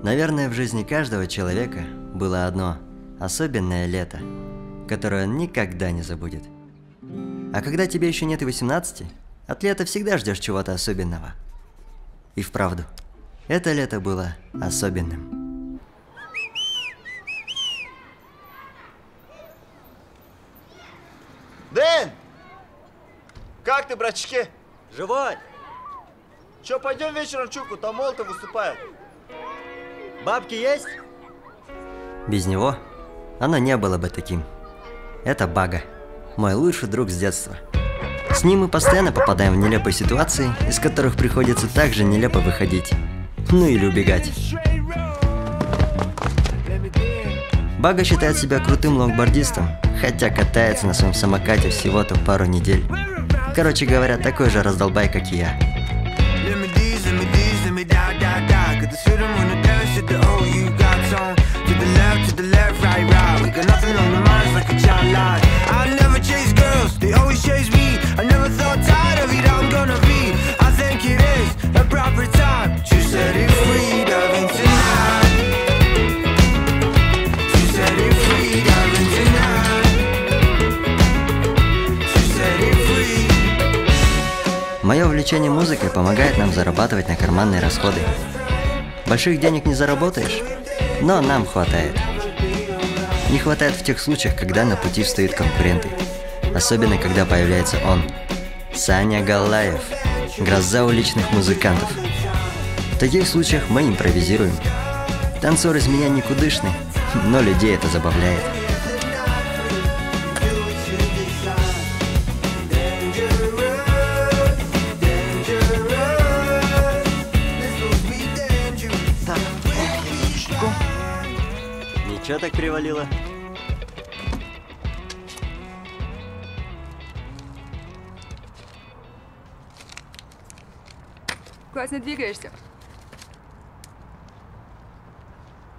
Наверное, в жизни каждого человека было одно особенное лето, которое он никогда не забудет. А когда тебе еще нет и 18, от лета всегда ждешь чего-то особенного. И вправду, это лето было особенным. Дэн! Как ты, братчики? Живой! Че, пойдем вечером в Чуку, там Молотов выступает. Бабки есть? Без него оно не было бы таким. Это Бага, мой лучший друг с детства. С ним мы постоянно попадаем в нелепые ситуации, из которых приходится также нелепо выходить. Ну или убегать. Бага считает себя крутым лонгбордистом, хотя катается на своем самокате всего-то пару недель. Короче говоря, такой же раздолбай, как и я. Мое увлечение музыкой помогает нам зарабатывать на карманные расходы. Больших денег не заработаешь, но нам хватает. Не хватает в тех случаях, когда на пути встают конкуренты. Особенно, когда появляется он, Саня Галаев, гроза уличных музыкантов. В таких случаях мы импровизируем. Танцор из меня никудышный, но людей это забавляет. Ничего так привалило? Классно двигаешься.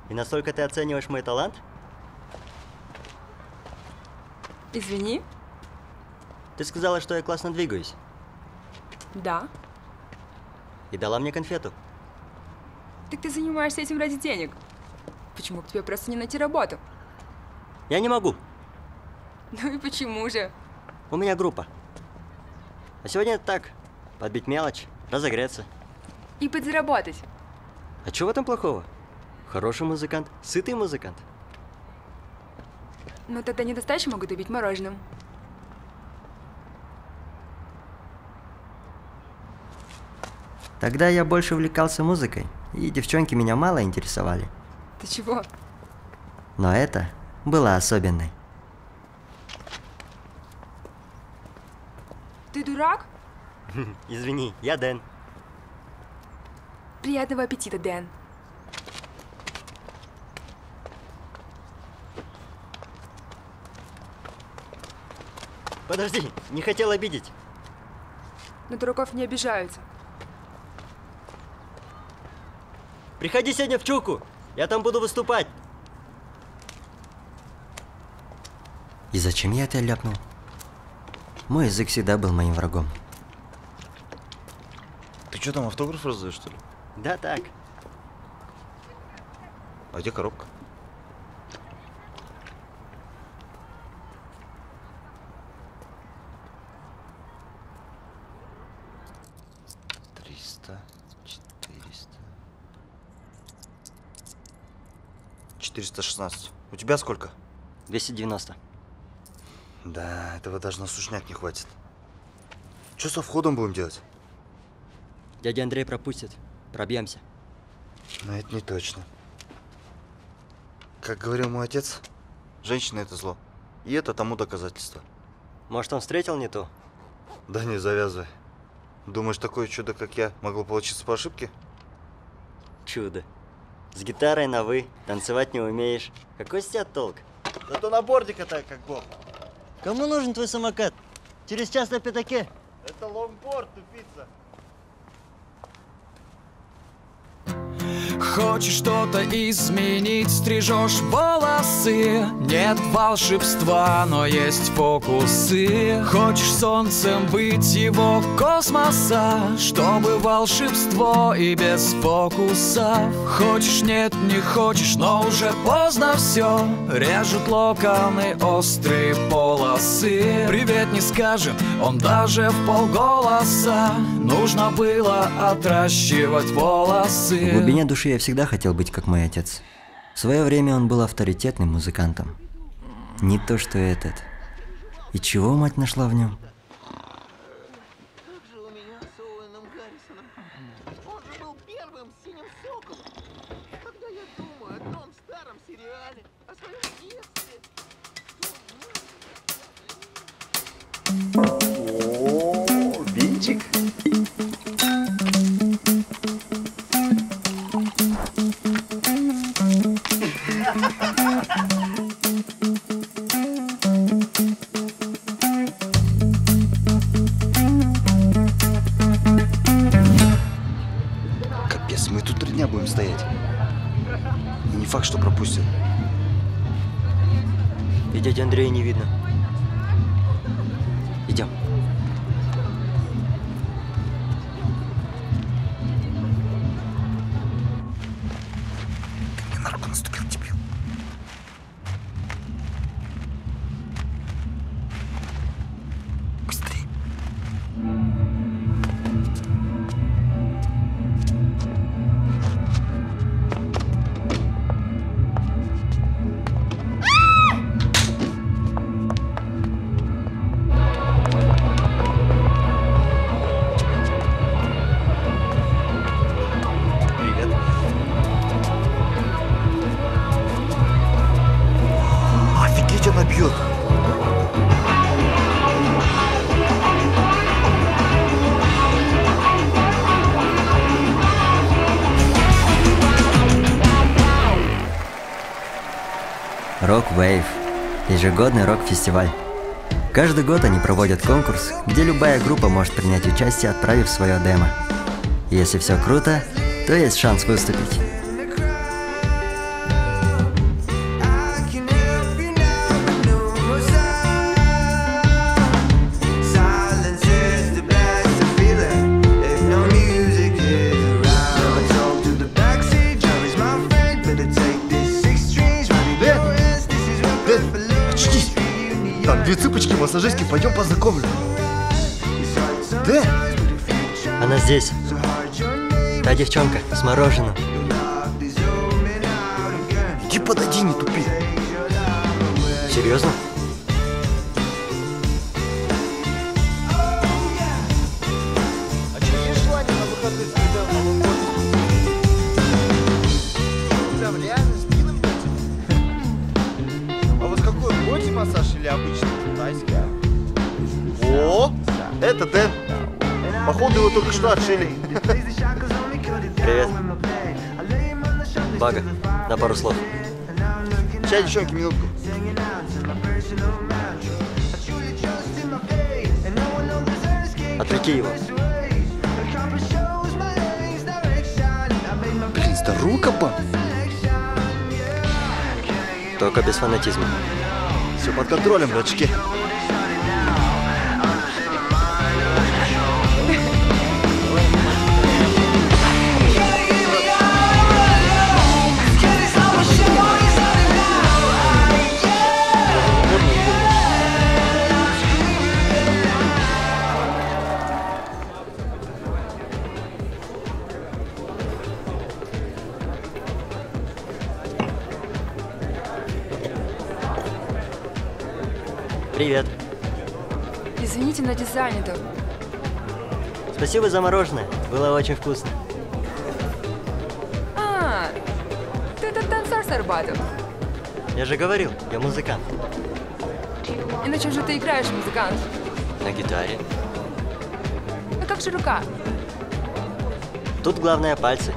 И настолько ты оцениваешь мой талант? Извини. Ты сказала, что я классно двигаюсь. Да. И дала мне конфету. Так ты занимаешься этим ради денег. Почему бы тебе просто не найти работу? Я не могу. Ну и почему же? У меня группа. А сегодня так, подбить мелочь, разогреться. И подзаработать. А чего в этом плохого? Хороший музыкант, сытый музыкант. Но тогда недостачу могут убить мороженым. Тогда я больше увлекался музыкой, и девчонки меня мало интересовали. Ты чего? Но это было особенной. Ты дурак? Извини, я Дэн. Приятного аппетита, Дэн. Подожди, не хотел обидеть. На дураков не обижаются. Приходи сегодня в Чуку, я там буду выступать. И зачем я это ляпнул? Мой язык всегда был моим врагом. Ты что там, автограф раздаешь, что ли? Да так. А где коробка? Триста, 416. У тебя сколько? 290. Да, этого даже на сушняк не хватит. Что со входом будем делать? Дядя Андрей пропустит. Пробьемся. Но это не точно. Как говорил мой отец, женщина — это зло. И это тому доказательство. Может, он встретил не ту? Да не завязывай. Думаешь, такое чудо, как я, могло получиться по ошибке? Чудо. С гитарой на «вы», танцевать не умеешь. Какой с тебя толк? Зато на борде катай, как бог. Кому нужен твой самокат? Через час на пятаке. Это лонгборд, тупица. Хочешь что-то изменить, стрижешь волосы. Нет волшебства, но есть фокусы. Хочешь солнцем быть его космоса, чтобы волшебство и без фокусов. Хочешь, нет, не хочешь, но уже поздно все. Режут локоны острые полосы. Привет не скажем, он даже в полголоса. Нужно было отращивать волосы. В глубине души я всегда хотел быть как мой отец. В свое время он был авторитетным музыкантом. Не то, что этот. И чего мать нашла в нем? Как же у меня с Оуэном Гаррисоном? Он же был первым синим соколом. Когда я думаю о том старом сериале, о своем детстве. О, винчик. Капец, мы тут 3 дня будем стоять. И не факт, что пропустят. И дяди Андрея не видно. Идем. Ты мне на руку наступил, дебил. Быстрее. Привет. Офигеть, она бьет. Rock Wave. Ежегодный рок-фестиваль. Каждый год они проводят конкурс, где любая группа может принять участие, отправив свое демо. Если все круто, то есть шанс выступить. Очнись! Там 2 цыпочки, массажистки, пойдем познакомлю. Дэн! Она здесь. Та девчонка с мороженым. Иди подойди, не тупи. Серьезно? А что, есть желание на выходных сбегать в Новый год? Там реально спином бьете? А вот какой, боди-массаж или обычный китайский? О, это Дэн. Походу его только что отшили. Привет. Бага, на пару слов. Сейчас, девчонки, минутку. Отвлеки его. Блин, здорово, кабан. Только без фанатизма. Все под контролем, братчики. Привет. Извините, но занято. Спасибо за мороженое. Было очень вкусно. А, ты этот танцор с Арбатом. Я же говорил, я музыкант. И на чем же ты играешь, музыкант? На гитаре. Ну как же рука? Тут главное пальцы,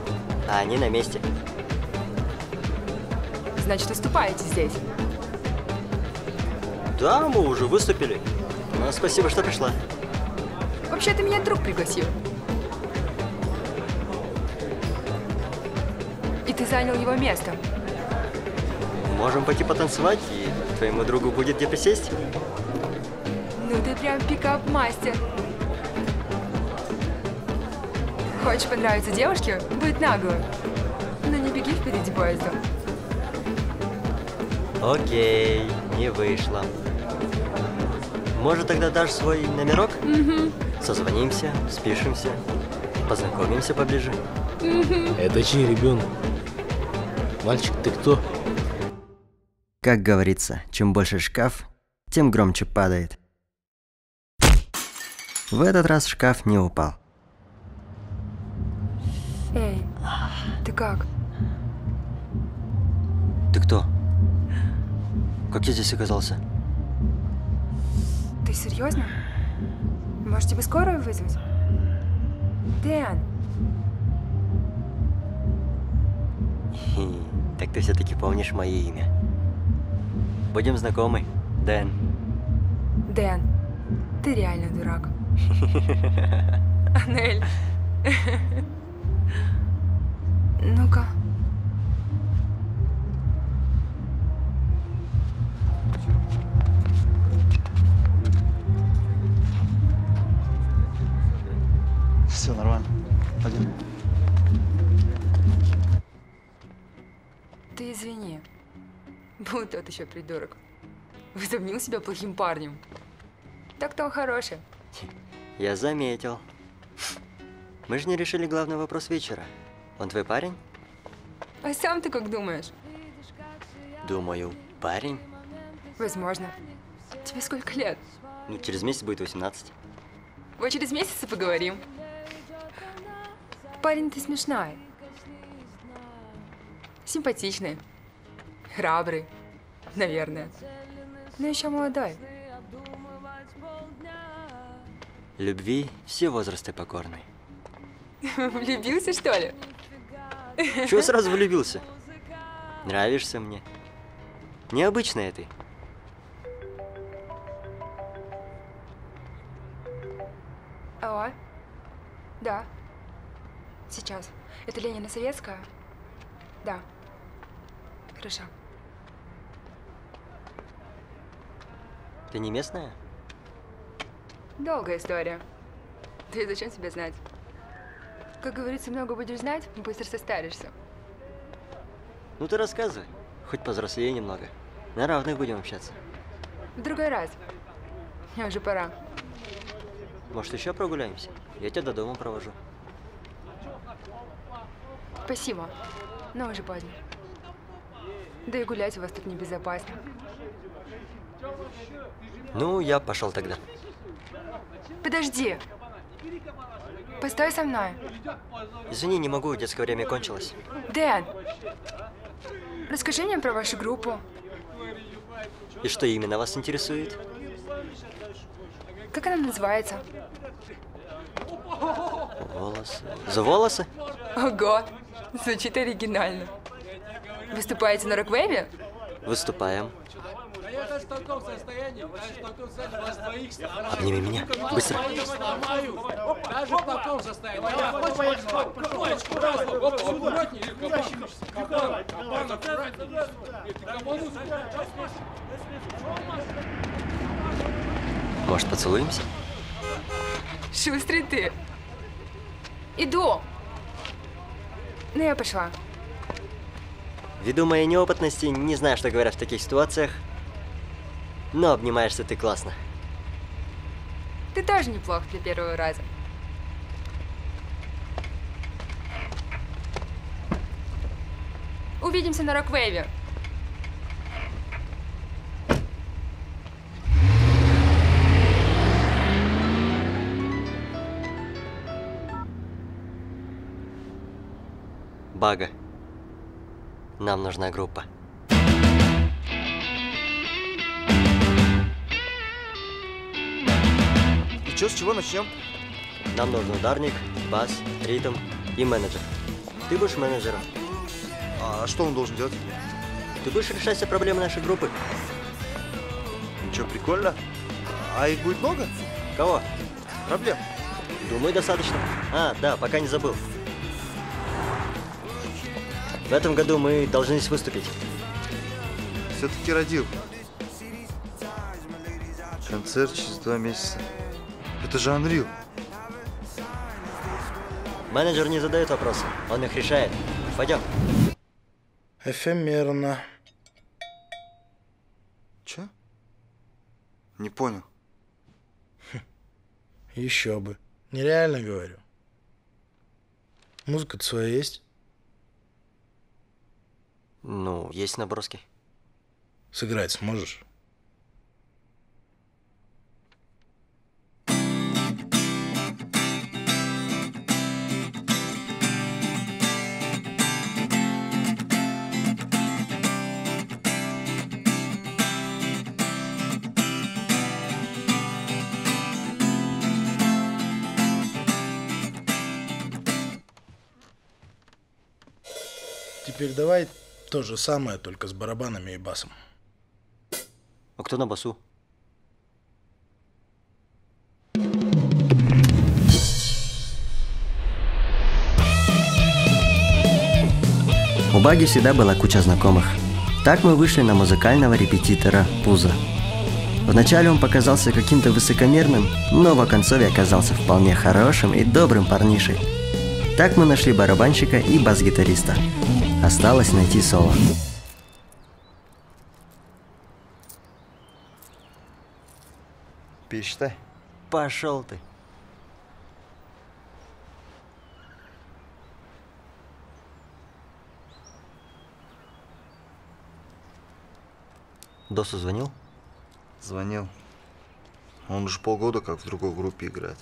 а они на месте. Значит, выступаете здесь. Да, мы уже выступили. Но спасибо, что пришла. Вообще-то меня друг пригласил. И занял его место. Можем пойти потанцевать, и твоему другу будет где присесть. Ну ты прям пикап-мастер. Хочешь понравиться девушке? Будь наглым. Но не беги впереди поезда. Окей, не вышло. Может, тогда дашь свой номерок? Угу. Созвонимся, спишемся, познакомимся поближе. Это чей ребенок? Мальчик, ты кто? Как говорится, чем больше шкаф, тем громче падает. В этот раз шкаф не упал. Эй, ты как? Ты кто? Как я здесь оказался? Ты серьезно? Может, тебе скорую вызвать? Дэн, Так ты все-таки помнишь мое имя. Будем знакомы, Дэн. Дэн, ты реально дурак. Анель. Ну-ка. Все нормально. Пойдем. Ты извини. Был тот еще придурок. Возомнил себя плохим парнем. Так-то он хороший. Я заметил. Мы же не решили главный вопрос вечера. Он твой парень? А сам ты как думаешь? Думаю, парень. Возможно. Тебе сколько лет? Ну, через месяц будет 18. Вот через месяц и поговорим. Парень, ты смешной. Симпатичный. Храбрый. Наверное. Но еще молодой. Любви все возрасты покорны. Влюбился, что ли? Чего сразу влюбился? Нравишься мне. Необычная ты. Алло? Да. Сейчас. Это Ленина Советская? Да. Хорошо. Ты не местная? Долгая история. Ты зачем тебе знать? Как говорится, много будешь знать, быстро состаришься. Ну ты рассказывай. Хоть повзрослее немного. На равных будем общаться. В другой раз. Мне уже пора. Может, еще прогуляемся? Я тебя до дома провожу. Спасибо. Но уже поздно. Да и гулять у вас тут небезопасно. Ну, я пошел тогда. Подожди. Постой со мной. Извини, не могу, детское время кончилось. Дэн, расскажи мне про вашу группу. И что именно вас интересует? Как она называется? Волосы. За волосы? Ого, звучит оригинально. Выступаете на Роквейве? Выступаем. Обними меня. Быстро. Даже в таком состоянии. Может, поцелуемся? Шустрый ты. Иду. Ну, я пошла. Ввиду моей неопытности, не знаю, что говорят в таких ситуациях, но обнимаешься ты классно. Ты тоже неплох для первого раза. Увидимся на Роквейве. Бага. Нам нужна группа. И чё, с чего начнем? Нам нужен ударник, бас, ритм и менеджер. Ты будешь менеджером. А что он должен делать? Ты будешь решать все проблемы нашей группы. Ничего, прикольно. А их будет много? Кого? Проблем. Думаю, достаточно. А, да, пока не забыл. В этом году мы должны здесь выступить. Все-таки родил. Концерт через 2 месяца. Это же Unreal. Менеджер не задает вопросы, он их решает. Пойдем. Эфемерно. Че? Не понял. Еще бы. Нереально говорю. Музыка-то своя есть? Ну, есть наброски. Сыграть сможешь? Теперь давай то же самое, только с барабанами и басом. А кто на басу? У Баги всегда была куча знакомых. Так мы вышли на музыкального репетитора Пуза. Вначале он показался каким-то высокомерным, но в оконцове оказался вполне хорошим и добрым парнишей. Так мы нашли барабанщика и бас-гитариста. Осталось найти соло. Пересчитай. Пошел ты. Досу звонил? Звонил. Он уже полгода как в другой группе играет.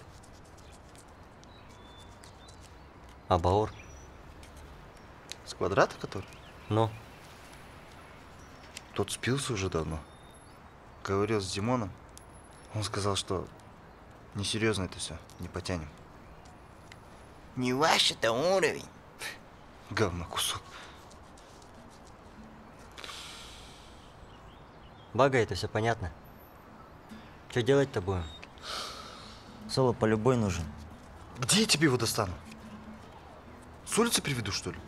А Баур? С Квадрата который? Ну? Тот спился уже давно. Говорил с Димоном. Он сказал, что несерьезно это все, не потянем. Не ваш это уровень. Говно кусок. Бага, это все понятно. Что делать-то будем? Соло по любой нужен. Где я тебе его достану? С улицы приведу, что ли?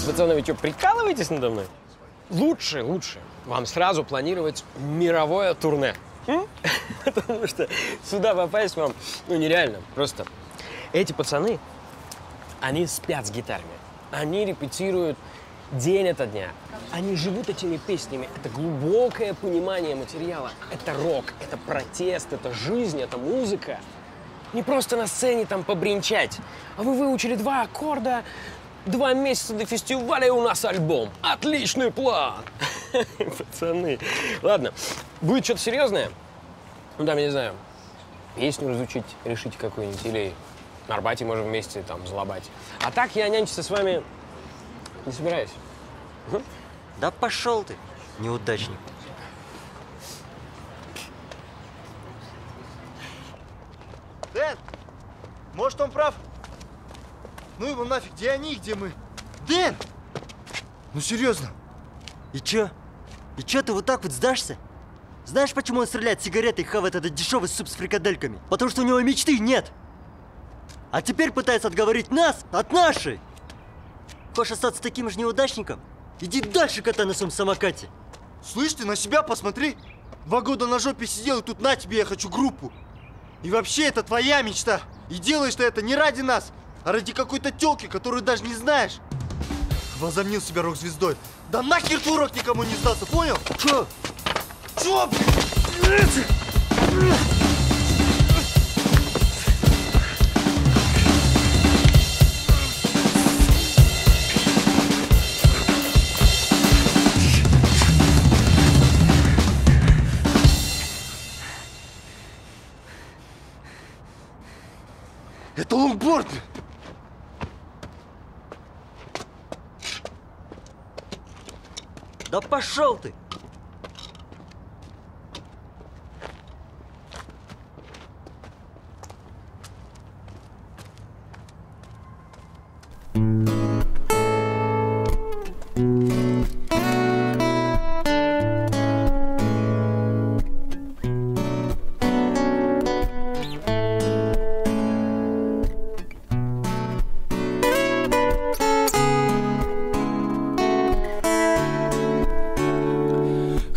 Пацаны, вы что, прикалываетесь надо мной? Лучше вам сразу планировать мировое турне. Потому что сюда попасть вам, нереально. Просто эти пацаны, они спят с гитарами. Они репетируют день ото дня. Они живут этими песнями. Это глубокое понимание материала. Это рок, это протест, это жизнь, это музыка. Не просто на сцене там побринчать. А вы выучили 2 аккорда, 2 месяца до фестиваля, и у нас альбом. Отличный план! Пацаны. Ладно, будет что-то серьезное? Ну, там, я не знаю, песню разучить, решить какую-нибудь, или на Арбате можем вместе там залобать. А так я нянчиться с вами не собираюсь. Да пошел ты, неудачник. Дэн! Может, он прав? Ну его нафиг, где они, где мы? Дэн! Ну серьезно? И чё? И чё ты вот так вот сдашься? Знаешь, почему он стреляет сигаретой и хавает этот дешевый суп с фрикадельками? Потому что у него мечты нет. А теперь пытается отговорить нас от нашей. Хочешь остаться таким же неудачником? Иди дальше катай на своем самокате. Слышь, ты на себя посмотри. 2 года на жопе сидел, и тут на тебе я хочу группу. И вообще, это твоя мечта. И делаешь ты это не ради нас, а ради какой-то тёлки, которую даже не знаешь. Возомнил себя рок-звездой. Да нахер твой рок никому не сдался, понял? Чё? Чё, блядь? Это лонгборд! Да пошел ты!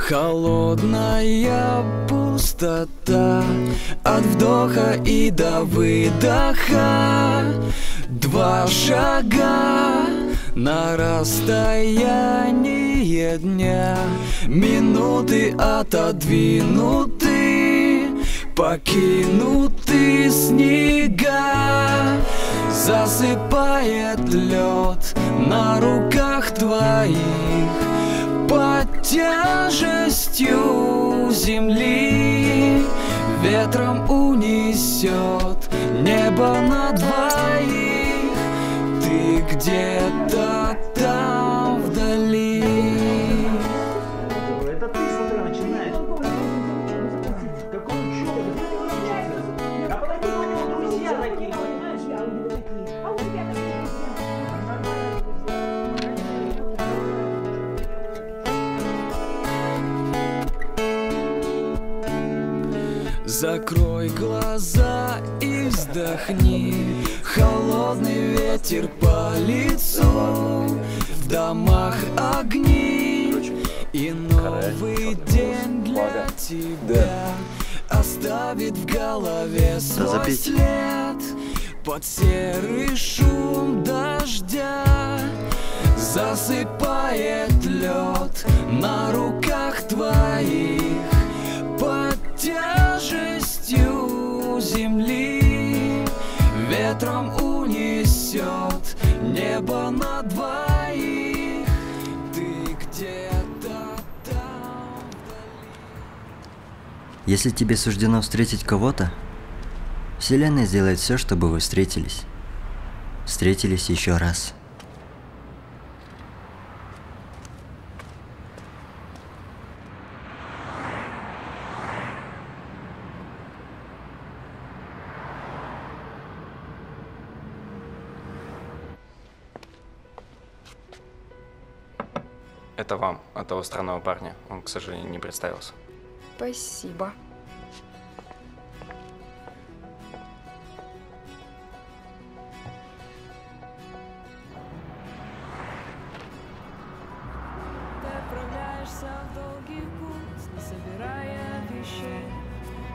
Холодная пустота от вдоха и до выдоха. 2 шага на расстоянии дня. Минуты отодвинуты, покинуты снега. Засыпает лед на руках твоих под тяжестью земли. Ветром унесет небо на двоих. Ты где-то там вдали. Это ты с утра начинаешь. Какого чуда? А подойди к нему, друзья такие, понимаешь? А у тебя такие. Закрой глаза и вздохни. Холодный ветер по лицу. В домах огни. И новый день для тебя оставит в голове свой след. Под серый шум дождя засыпает лед на руках твоих под тяжестью земли. Ветром унесет небо на двоих. Ты где-то там вдали. Если тебе суждено встретить кого-то, Вселенная сделает все, чтобы вы встретились. Встретились еще раз. Это вам, от того странного парня. Он, к сожалению, не представился. Спасибо. Ты отправляешься в долгий путь, не собирая вещей.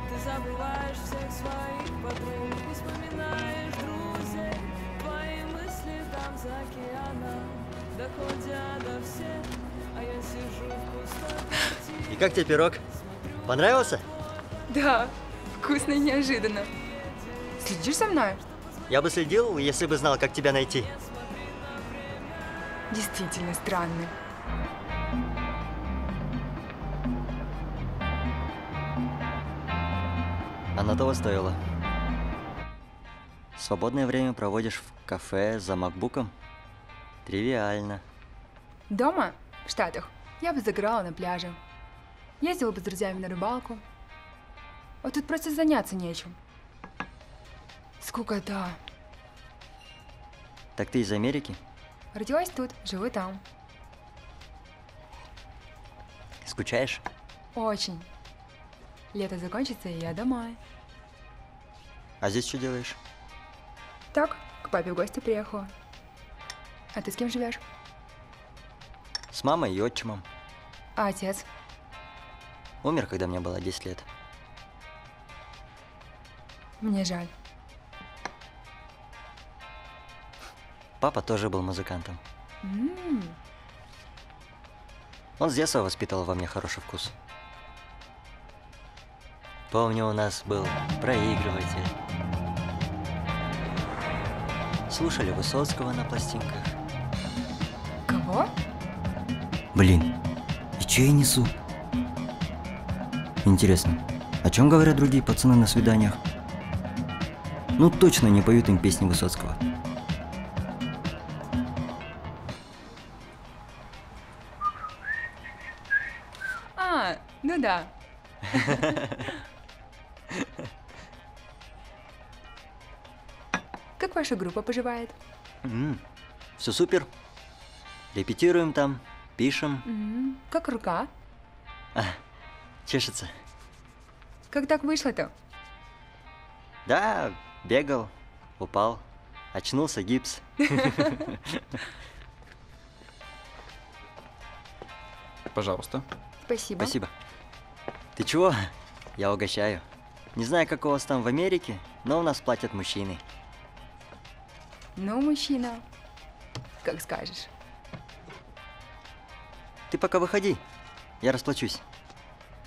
Ты забываешь всех своих подруг, не вспоминаешь друзей. Твои мысли там за океаном, доходя до всех. А я сижу в пустой квартире. И как тебе пирог? Понравился? Да, вкусно и неожиданно. Следишь за мной? Я бы следил, если бы знал, как тебя найти. Действительно странно. Оно того стоило. Свободное время проводишь в кафе за макбуком? Тривиально. Дома, в Штатах, я бы загорала на пляже. Ездила бы с друзьями на рыбалку. А тут просто заняться нечем. Скукота. Так ты из Америки? Родилась тут, живу там. Скучаешь? Очень. Лето закончится, и я домой. А здесь что делаешь? Так, к папе в гости приехала. А ты с кем живешь? С мамой и отчимом. А отец? Умер, когда мне было 10 лет. Мне жаль. Папа тоже был музыкантом. М-м. Он с детства воспитывал во мне хороший вкус. Помню, у нас был проигрыватель. Слушали Высоцкого на пластинках. Кого? Блин, и че я несу? Интересно, о чем говорят другие пацаны на свиданиях? Ну точно не поют им песни Высоцкого. А, ну да. Как ваша группа поживает? Все супер. Репетируем там, пишем. Как рука? Чешется. Как так вышло-то? Да, бегал, упал, очнулся, гипс. Пожалуйста. Спасибо. Спасибо. Ты чего? Я угощаю. Не знаю, как у вас там в Америке, но у нас платят мужчины. Ну, мужчина, как скажешь. Ты пока выходи, я расплачусь.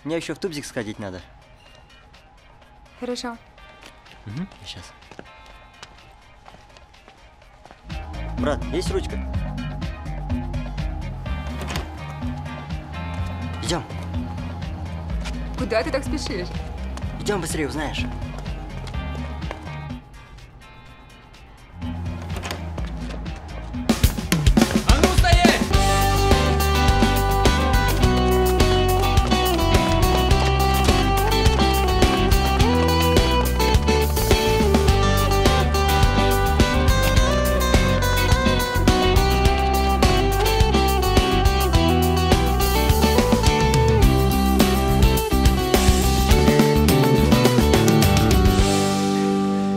Мне еще в тубзик сходить надо. Хорошо. Угу, сейчас. Брат, есть ручка? Идем. Куда ты так спешишь? Идем быстрее, узнаешь. А ну стоять!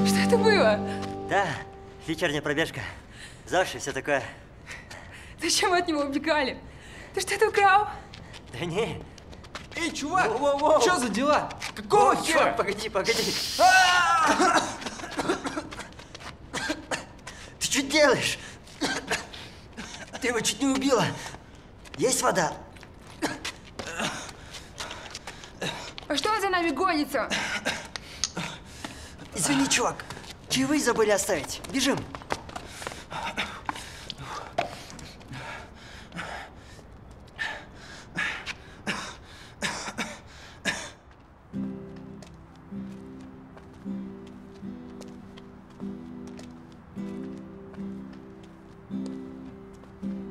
Что это было? Да, вечерняя пробежка. ЗОЖ и все такое. Зачем мы от него убегали? Ты что-то украл? Да не. Эй, чувак! Воу-воу-воу. Что за дела? Какого О, хера? чувак, погоди, погоди. Ты что делаешь? Ты его чуть не убила. Есть вода? А что он за нами гонится? Извини, чувак. Чаевые забыли оставить. Бежим.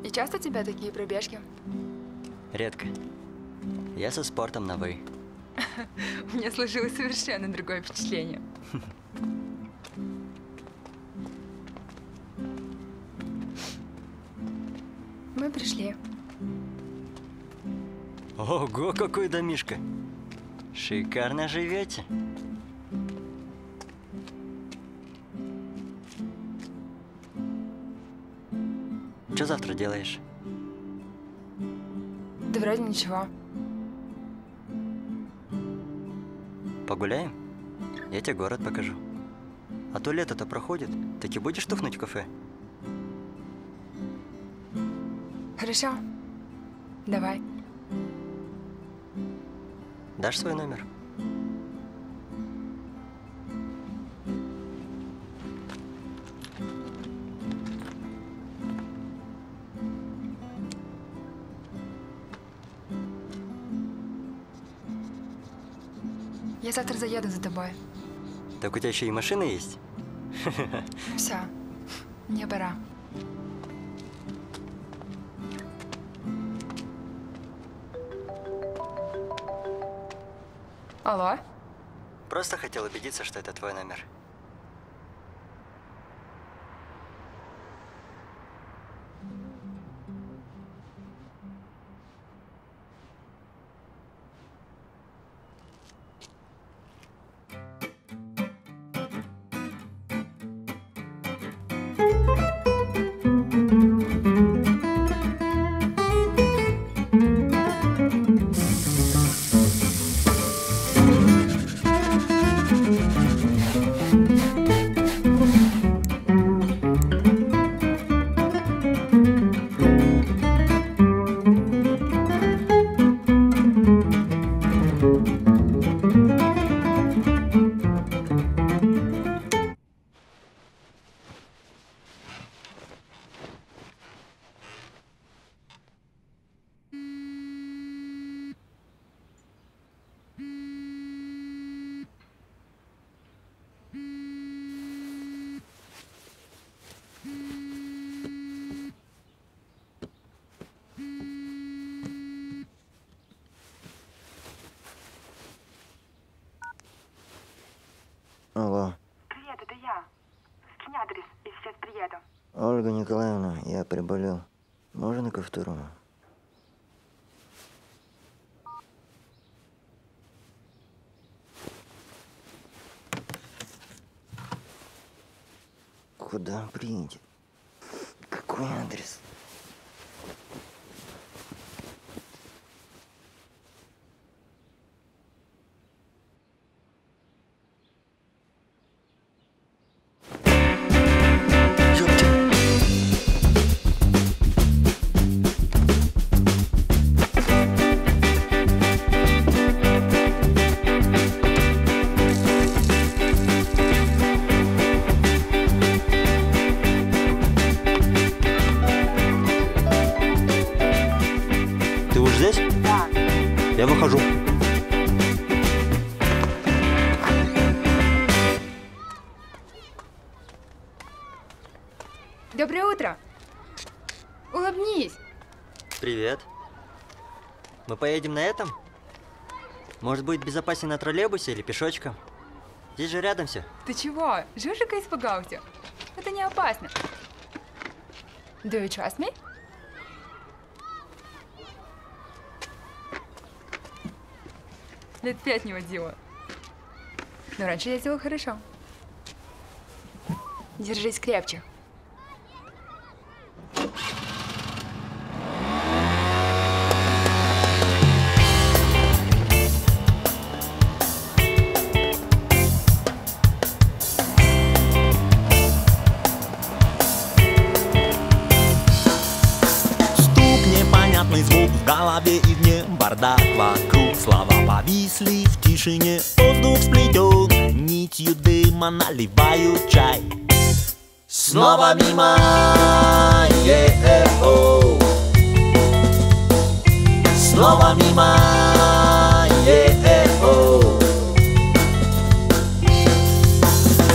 И часто у тебя такие пробежки? Редко. Я со спортом на «вы». У меня сложилось совершенно другое впечатление. Мы пришли. Ого, какой домишко. Шикарно живете. Что завтра делаешь? Да вроде ничего. Погуляем? Я тебе город покажу. А то лето-то проходит. Так и будешь тухнуть в кафе? Хорошо. Давай. Дашь свой номер? Я завтра заеду за тобой. Так у тебя еще и машина есть? Все. Мне пора. Алло? Просто хотел убедиться, что это твой номер. Алло. Привет, это я. Скинь адрес, я сейчас приеду. Ольга Николаевна, я приболел. Можно ко второму? Куда он приедет? Какой адрес? здесь? Да. Я выхожу. Доброе утро. Улыбнись. Привет. Мы поедем на этом? Может, будет безопаснее на троллейбусе или пешочком? Здесь же рядом все. Ты чего? Жужика испугался? Это не опасно. Do you trust me? Лет 5 не водила. Но раньше я делала хорошо. Держись крепче. Звук в голове и в нем бардак вокруг. Слова повисли в тишине. Воздух сплетен нитью дыма, наливают чай. Снова мимо, е-э-о. Снова мимо, е-э-о.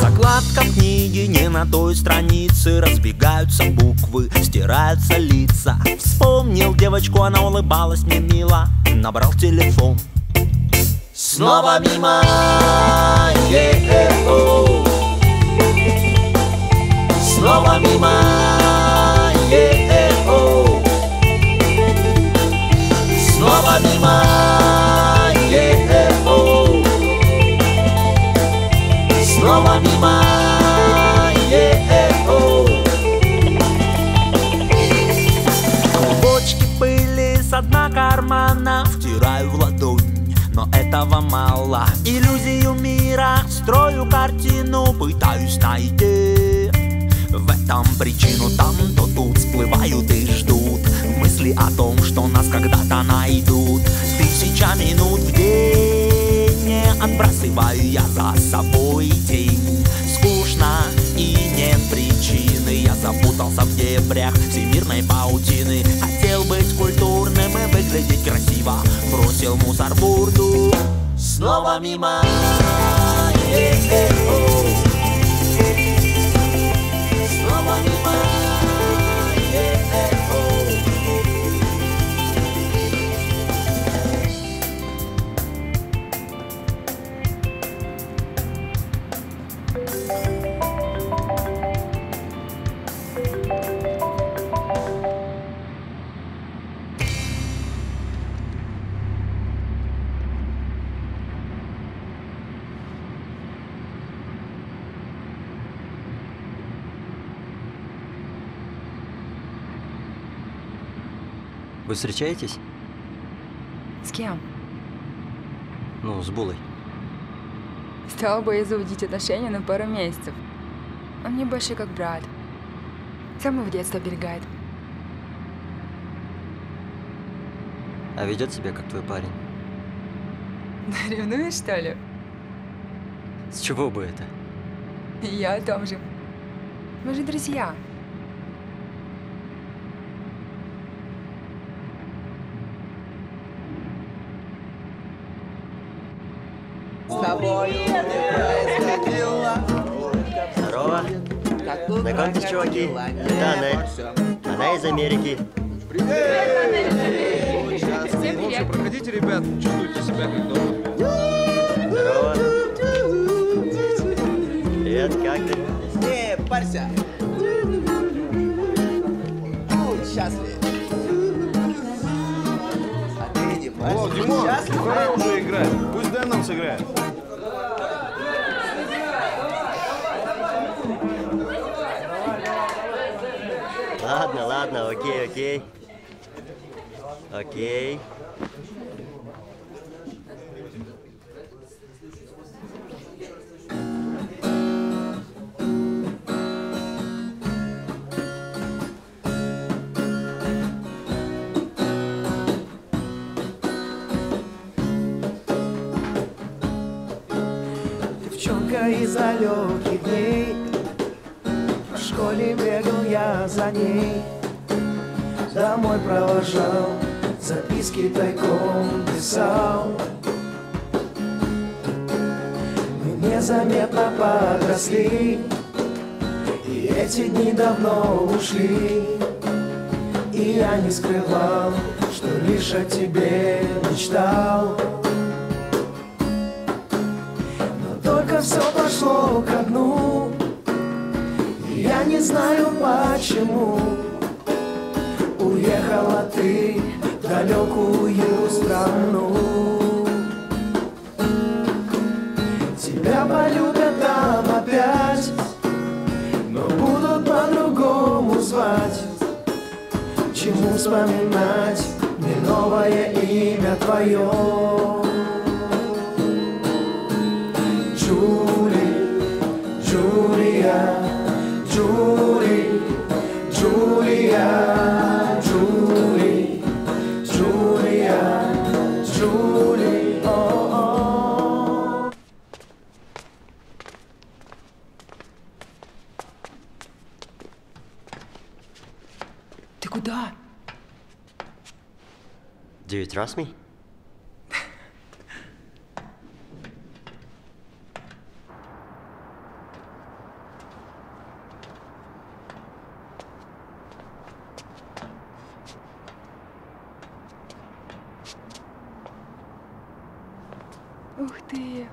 Закладка в книге не на той странице. Разбегаются буквы, стираются лица. Вспомнил девочку, она улыбалась мне мило. Набрал телефон. Снова мимо, е-э-о. Снова мимо, е-э-о. Снова мимо, е-э-о. Снова мимо, е-э-о. Клубочки пыли со дна кармана втираю в ладонь, но этого мало. Иллюзию мира, строю картину, пытаюсь найти в этом причину. Там то тут всплывают и ждут мысли о том, что нас когда-то найдут. Тысяча минут в день, не отбрасываю я за собой тень. Скучно и нет причины, я запутался в дебрях всемирной паутины. Хотел быть культурным и выглядеть красиво, бросил мусор в урну. Снова мимо, е-э-о. Снова мимо, е-э-о. Вы встречаетесь? С кем? Ну, с Булой. Стала бы я заводить отношения на пару месяцев. Он мне больше как брат. С самого детства оберегает. А ведет себя как твой парень. Ревнуешь, что ли? С чего бы это? Я о том же. Мы же друзья. Здорово. Знакомьтесь, чуваки. Это Анель. Она из Америки. Всем привет. Проходите, ребят, чувствуйте себя как дома. Здорово. Привет, как ты? Парься. Будь счастлив. А ты не парься. О, Димон, пора уже играть. Пусть Дэн нам сыграет. Ладно, ладно, окей. Окей. Девчонка из далеких дней, в школе бегал я за ней, домой провожал записки тайком писал. Мы незаметно подросли, и эти дни давно ушли. И я не скрывал, что лишь о тебе мечтал. Но только все пошло ко дну, и я не знаю почему. Уехала ты в далекую страну. Тебя полюбят там опять, но будут по-другому звать. Чему вспоминать мне новое имя твое? Джули, Джулия, Джули, Джулия, Джули, Джулия, Джули, о-о. Ты куда? Do you trust me? Ух ты!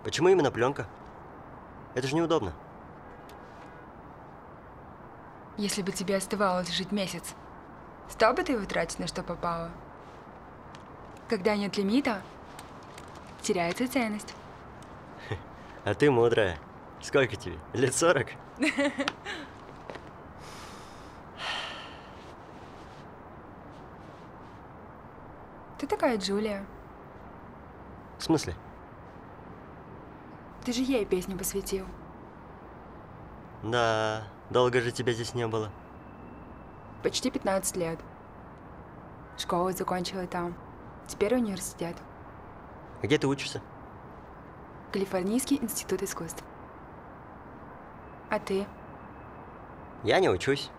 Почему именно пленка? Это же неудобно. Если бы тебе оставалось жить месяц, стал бы ты его тратить на что попало? Когда нет лимита, теряется ценность. А ты мудрая. Сколько тебе? Лет 40? Ты такая Джулия. В смысле? Ты же ей песню посвятил. Да, долго же тебя здесь не было. Почти 15 лет. Школу закончила там. Теперь университет. А где ты учишься? Калифорнийский институт искусств. А ты? Я не учусь.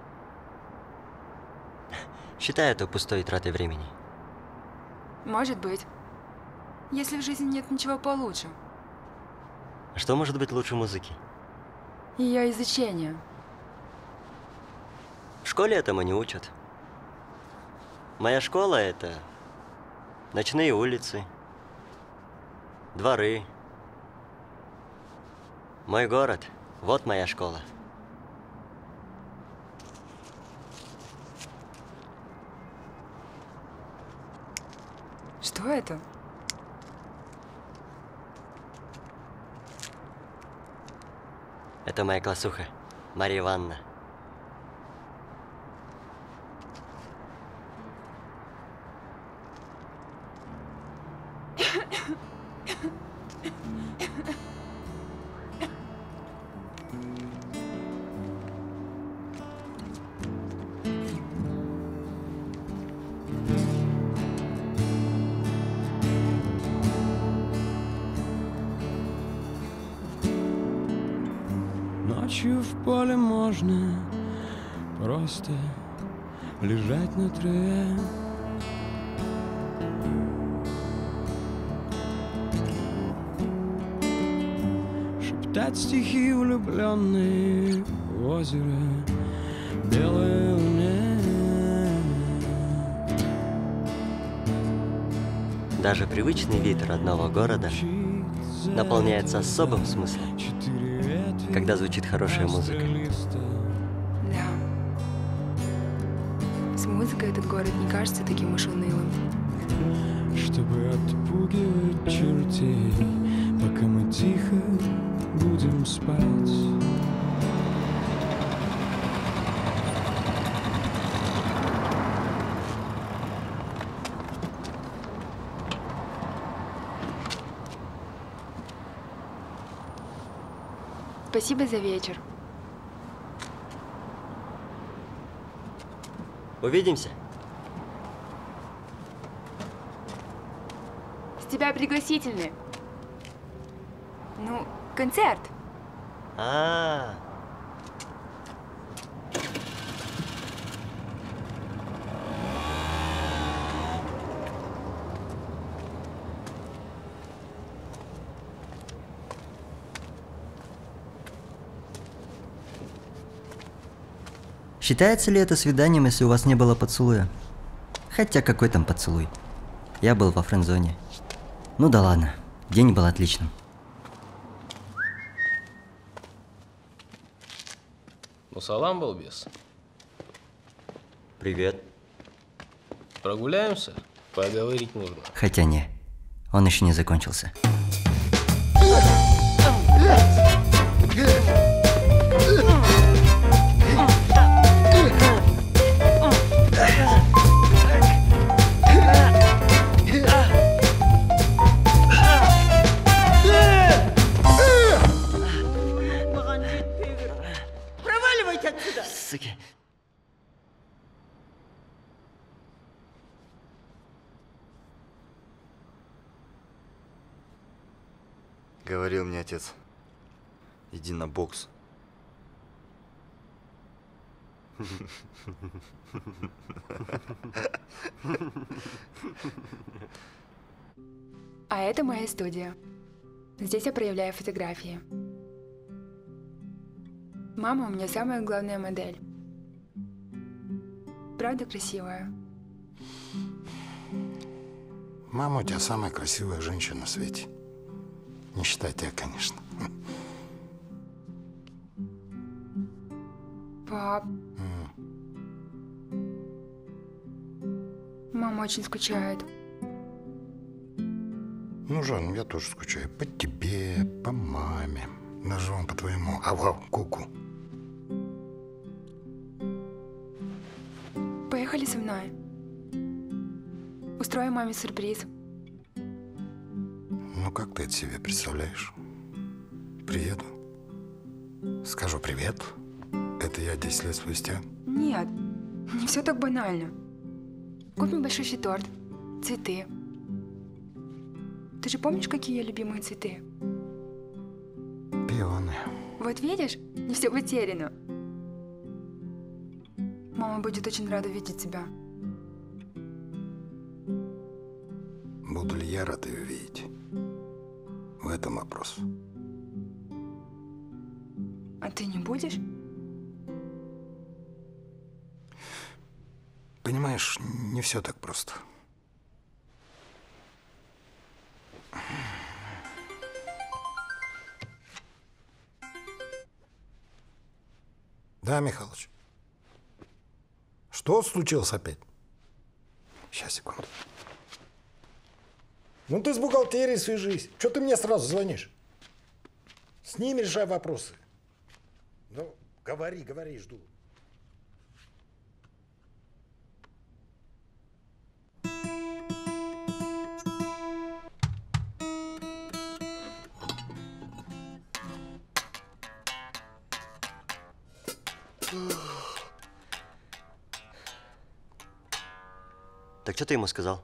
Считаю это пустой тратой времени. Может быть. Если в жизни нет ничего получше. А что может быть лучше музыки? Ее изучение. В школе этому не учат. Моя школа — это ночные улицы, дворы. Мой город — вот моя школа. Что это? Это моя классуха, Марья Ивановна. Ночью в поле можно просто лежать на траве. Шептать стихи влюбленные в озеро белой луне. Даже привычный вид родного города наполняется особым смыслом, когда звучит хорошая музыка. Да. С музыкой этот город не кажется таким уж унылым. Чтобы отпугивать чертей, пока мы тихо будем спать. Спасибо за вечер. Увидимся. С тебя пригласительные. Ну, концерт. А-а-а. Считается ли это свиданием, если у вас не было поцелуя? Хотя какой там поцелуй? Я был во френд-зоне. Ну да ладно, день был отличным. Ну, салам, балбес. Привет. Прогуляемся? Поговорить нужно. Хотя не, он еще не закончился. Проваливайте отсюда! Суки. Говорил мне отец, иди на бокс. А это моя студия. Здесь я проявляю фотографии. Мама у меня самая главная модель. Правда красивая? Мама у тебя самая красивая женщина на свете. Не считай тебя, конечно. Пап. Мама очень скучает. Ну, Жан, я тоже скучаю. По тебе, по маме. Даже по твоему ку-ку. Поехали со мной. Устрою маме сюрприз. Ну, как ты это себе представляешь? Приеду, скажу привет. Это я 10 лет спустя. Нет, не все так банально. Купим большущий торт, цветы. Ты же помнишь, какие я любимые цветы? Пионы. Вот видишь, не все потеряно. Мама будет очень рада видеть тебя. Буду ли я рад ее видеть? В этом вопрос. А ты не будешь? Понимаешь, не все так просто. Да, Михалыч? Что случилось опять? Сейчас, секунду. Ну ты с бухгалтерией свяжись. Что ты мне сразу звонишь? С ними решай вопросы. Ну, говори, жду. Так что ты ему сказал?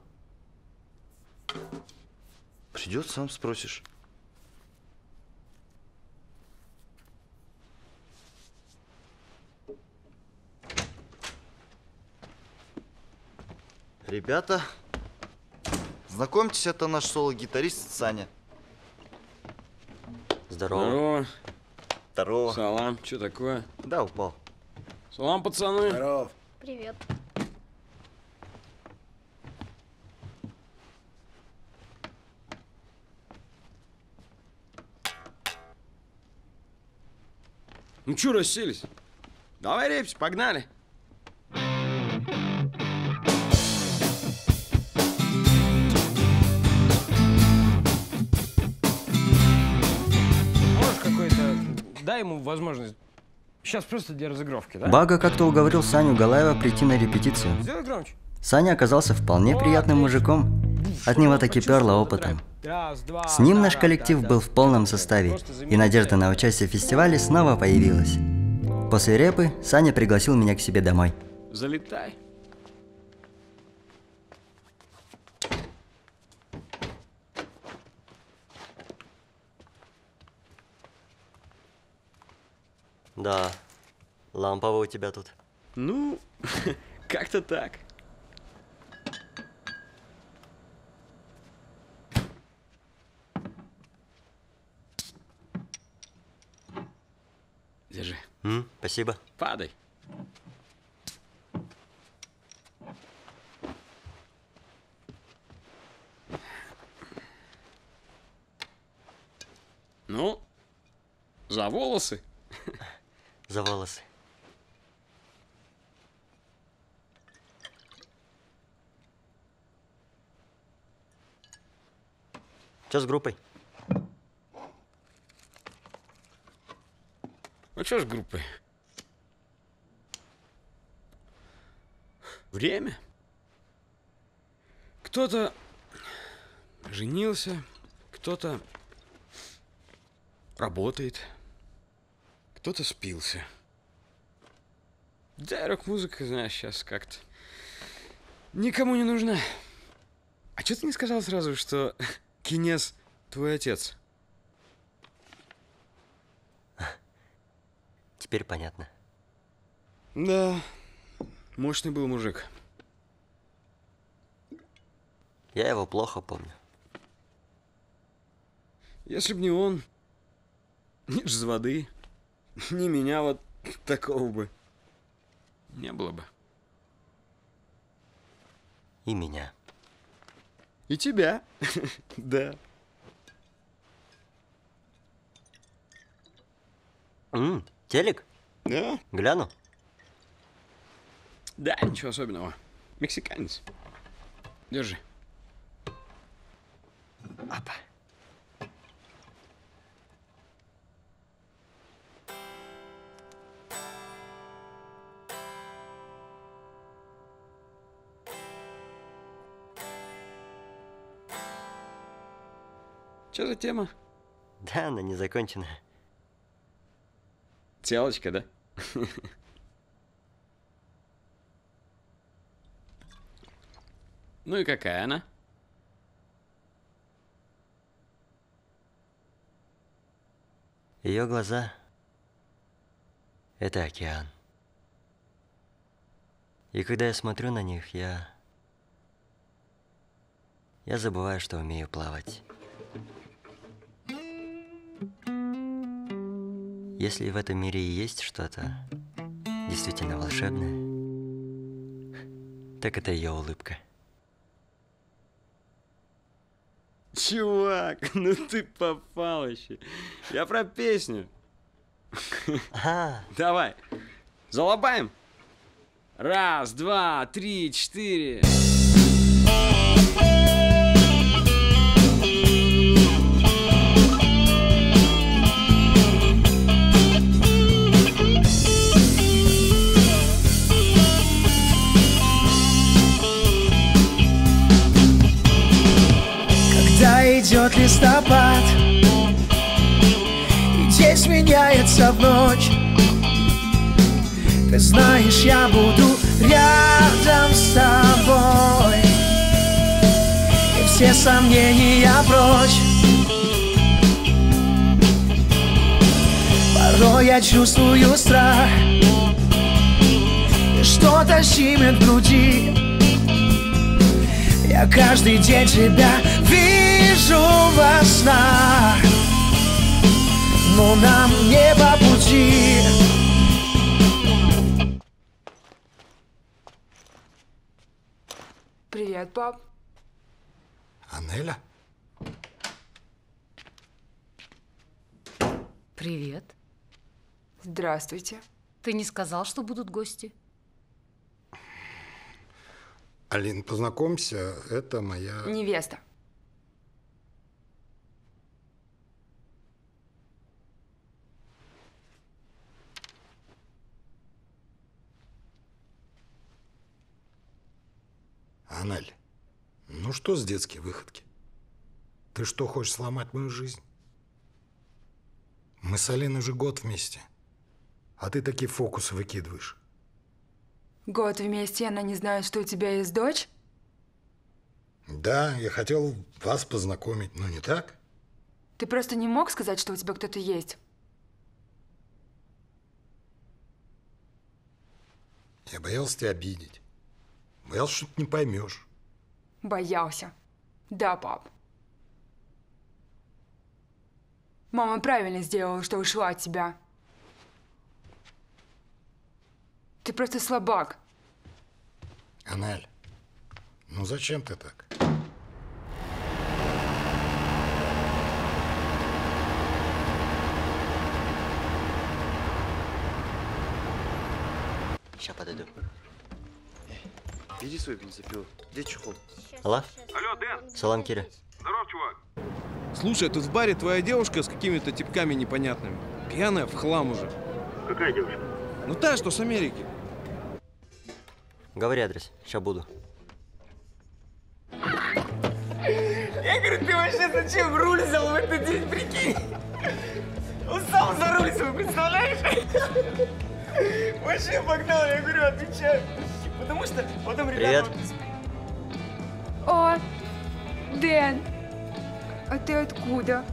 Придет, сам спросишь. Ребята, знакомьтесь, это наш соло-гитарист Саня. Здорово. Здорово. Салам. Что такое? Да, упал. Салам, пацаны. Здорово. Привет. Ну чё расселись? Давай, репись, погнали. Можешь какой-то... Дай ему возможность. Сейчас просто для разыгровки, да? Бага как-то уговорил Саню Галаева прийти на репетицию. Сделай громче. Саня оказался вполне приятным мужиком. От него таки перло опытом. Раз, два. С ним наш коллектив был в полном составе, и надежда на участие в фестивале снова появилась. После репы Саня пригласил меня к себе домой. Залетай. Да, лампово у тебя тут. Ну, как-то так. Держи. Спасибо. Падай. Ну, за волосы. За волосы. Что с группой? Ну что с группой? Время. Кто-то женился, кто-то работает, кто-то спился. Да, рок-музыка, знаешь, сейчас как-то никому не нужна. А что ты не сказал сразу, что Кинес твой отец? Теперь понятно. Да, мощный был мужик. Я его плохо помню. Если б не он, ни ж воды, ни меня вот такого бы не было бы. И меня. И тебя. Да. Телек? Да. Гляну. Да, ничего особенного. Мексиканец. Держи. Опа. Что за тема? Да, она не законченная. Телочка, да? Ну и какая она? Ее глаза — это океан. И когда я смотрю на них, я забываю, что умею плавать. Если в этом мире и есть что-то действительно волшебное, так это ее улыбка. Чувак, ну ты попал еще. Я про песню. Давай, залобаем. Раз, два, три, четыре. Идет листопад, и день сменяется в ночь. Ты знаешь, я буду рядом с тобой, и все сомнения прочь. Порой я чувствую страх, и что-то щемит в груди. Я каждый день тебя вижу во снах, но нам не по пути. Привет, пап. Анеля? Привет. Здравствуйте. Ты не сказал, что будут гости? Алин, познакомься, это моя... Невеста. Аналь, ну что с детские выходки? Ты что, хочешь сломать мою жизнь? Мы с Алиной уже год вместе. А ты такие фокусы выкидываешь. Год вместе, она не знает, что у тебя есть дочь? Да, я хотел вас познакомить, но не так? Ты просто не мог сказать, что у тебя кто-то есть? Я боялся тебя обидеть. Боялся, что ты не поймешь. Боялся. Да, пап. Мама правильно сделала, что ушла от тебя. Ты просто слабак. Аналь, ну зачем ты так? Сейчас подойду. Иди свой бензопилу. Где чехол? Алло? Алло, Дэн. Салам, Киря. Здоров, чувак. Слушай, тут в баре твоя девушка с какими-то типками непонятными. Пьяная в хлам уже. Какая девушка? Ну та, что с Америки. Говори адрес, сейчас буду. Я говорю, ты вообще зачем руль взял в этот день, прикинь? Он сам за руль свой, представляешь? Вообще погнал, я говорю, отвечаю. Потому что потом ребята... Привет. О, Дэн, а ты откуда?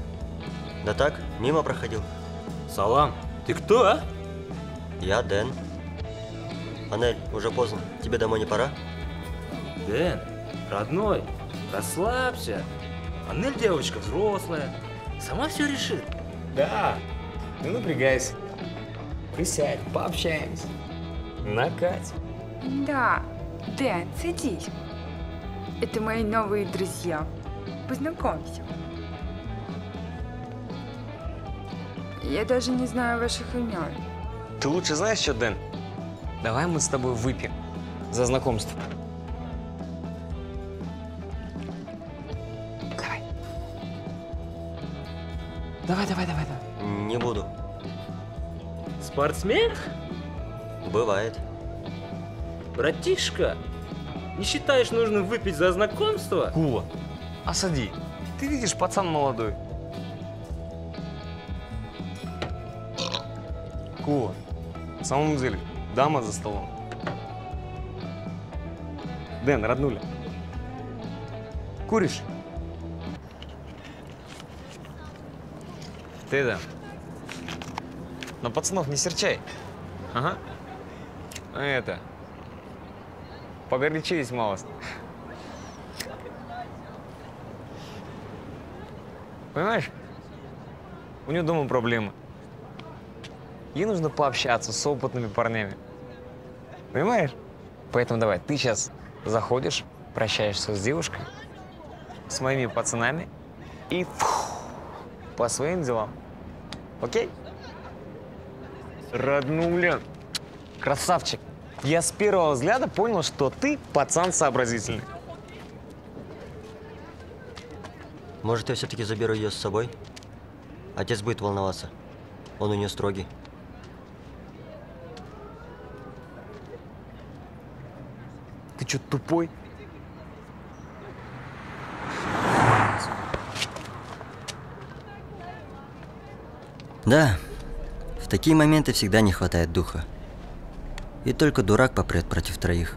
Да так, мимо проходил. Салам, ты кто, а? Я Дэн. Анель, уже поздно. Тебе домой не пора? Дэн, родной, расслабься. Анель девочка взрослая. Сама все решит. Да, не напрягайся. Присядь, пообщаемся. Накать. Да, Дэн, садись. Это мои новые друзья. Познакомься. Я даже не знаю ваших имен. Ты лучше знаешь, что, Дэн? Давай мы с тобой выпьем за знакомство. Давай. Давай. Не буду. Спортсмен? Бывает. Братишка, не считаешь нужным выпить за знакомство? Кула, осади. Ты видишь, пацан молодой. Кула, на самом деле, дама за столом. Дэн, роднуля, куришь? Ты, да. Но пацанов не серчай. Ага. Это. Погорячились малость. Понимаешь? У нее дома проблемы. Ей нужно пообщаться с опытными парнями. Понимаешь? Поэтому давай, ты сейчас заходишь, прощаешься с девушкой, с моими пацанами и по своим делам. Окей? Роднуля. Красавчик. Я с первого взгляда понял, что ты пацан сообразительный. Может, я все-таки заберу ее с собой? Отец будет волноваться. Он у нее строгий. Ты что, тупой? Да, в такие моменты всегда не хватает духа. И только дурак попрет против троих.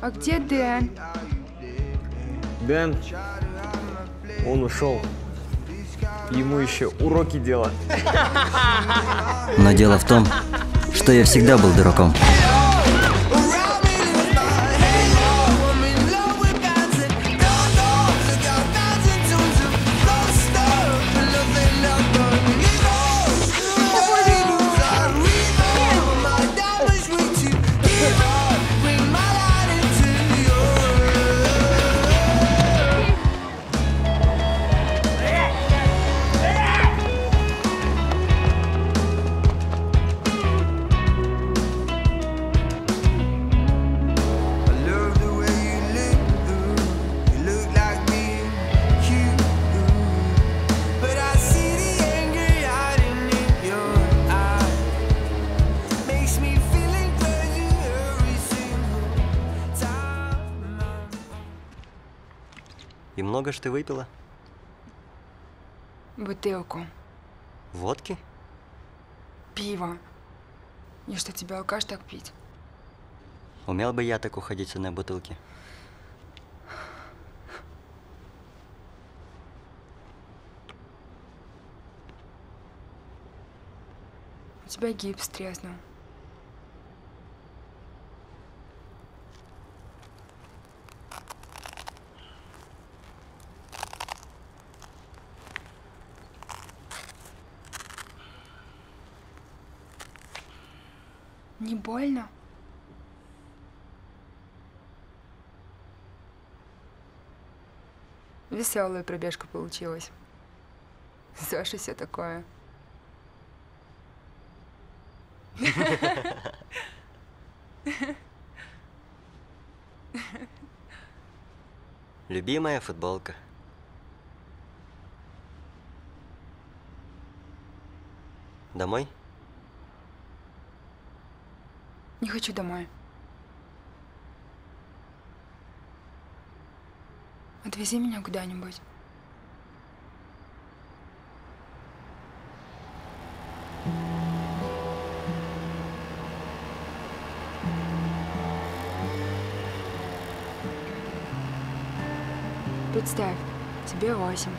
А где Дэн? Дэн, он ушел. Ему еще уроки делать. Но дело в том, что я всегда был дураком. Много ж ты выпила? Бутылку. Водки? Пиво. И что, тебе алкаш так пить? Умел бы я так уходить с одной бутылки. У тебя гипс треснул. Не больно? Веселая пробежка получилась. Саша, все такое. Любимая футболка. Домой? Не хочу домой. Отвези меня куда-нибудь. Представь, тебе 8.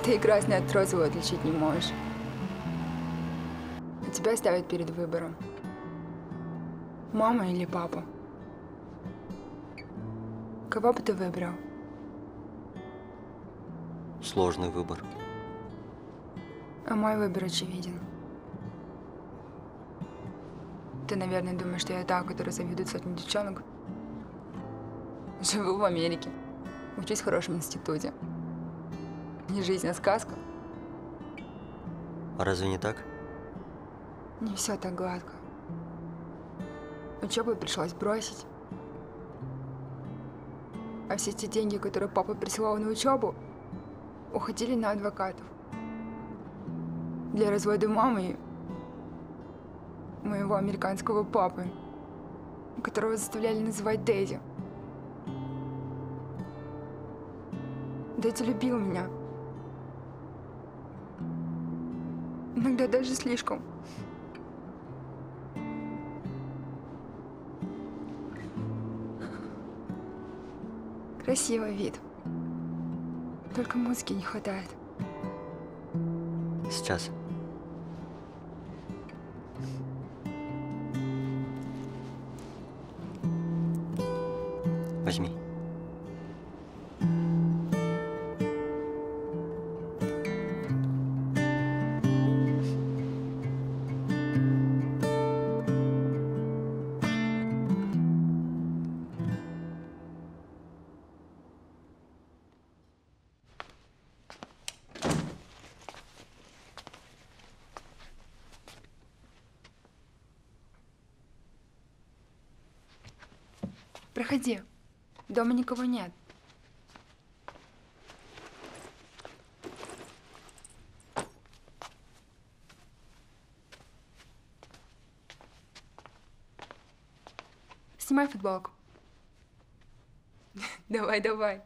Ты и красное от розового отличить не можешь. А тебя ставят перед выбором. Мама или папа? Кого бы ты выбрал? Сложный выбор. А мой выбор очевиден. Ты, наверное, думаешь, что я та, которая завидует сотни девчонок? Живу в Америке. Учусь в хорошем институте. Не жизнь, а сказка. А разве не так? Не все так гладко. Учебу пришлось бросить. А все те деньги, которые папа присылал на учебу, уходили на адвокатов. Для развода мамы и моего американского папы, которого заставляли называть Дэдди. Дэдди любил меня. Иногда даже слишком. Красивый вид. Только музыки не хватает. Сейчас. Возьми. Проходи. Дома никого нет. Снимай футболку. Давай, давай.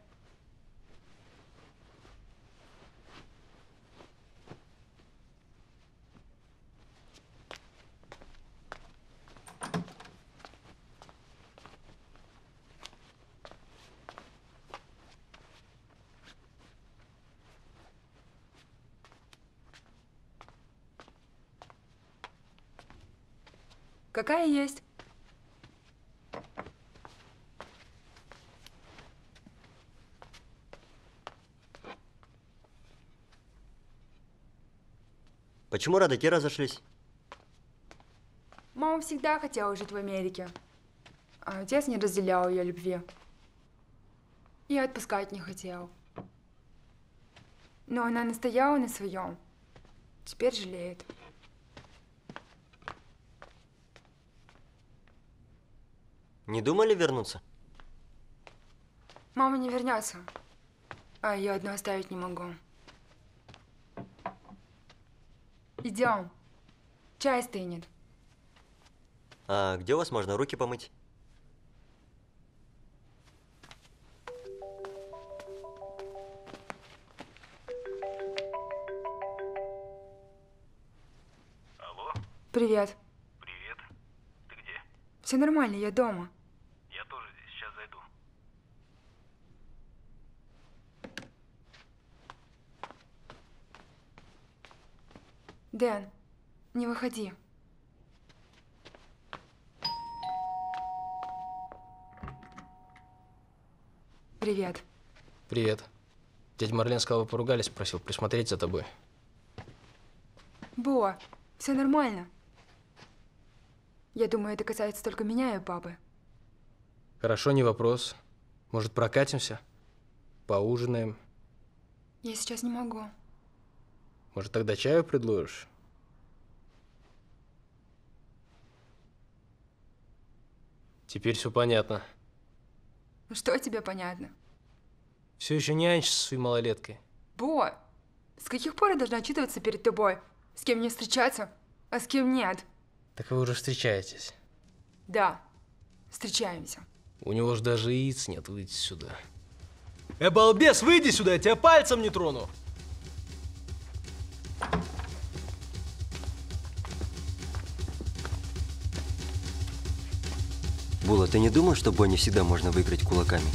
Какая есть? Почему родаки разошлись? Мама всегда хотела жить в Америке, а отец не разделял ее любви. И отпускать не хотел. Но она настояла на своем. Теперь жалеет. Не думали вернуться? Мама не вернется, а ее одну оставить не могу. Идем. Чай стынет. А где у вас можно руки помыть? Привет. Привет. Ты где? Все нормально, я дома. Я тоже здесь, сейчас зайду. Дэн, не выходи. Привет. Привет. Дядя Марлен сказал, вы поругались, просил присмотреть за тобой. Бо, все нормально. Я думаю, это касается только меня и папы. Хорошо, не вопрос. Может, прокатимся? Поужинаем? Я сейчас не могу. Может, тогда чаю предложишь? Теперь все понятно. Что тебе понятно? Все еще нянчишься со своей малолеткой. Бо, с каких пор я должна отчитываться перед тобой? С кем мне встречаться, а с кем нет? Так вы уже встречаетесь. Да, встречаемся. У него же даже яиц нет, выйти сюда. Балбес, выйди сюда, я тебя пальцем не трону. Була, ты не думал, что бой не всегда можно выиграть кулаками?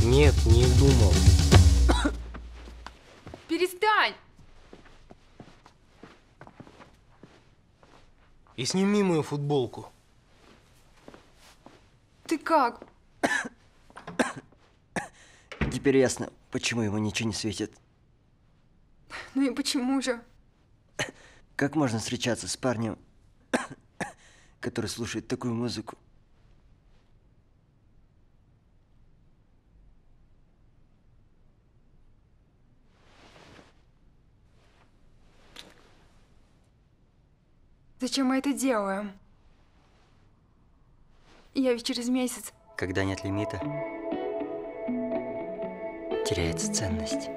Нет, не думал. Перестань! И сними мою футболку. Ты как? Теперь ясно, почему ему ничего не светит. Ну и почему же? Как можно встречаться с парнем, который слушает такую музыку? Зачем мы это делаем? Я ведь через месяц. Когда нет лимита, теряется ценность.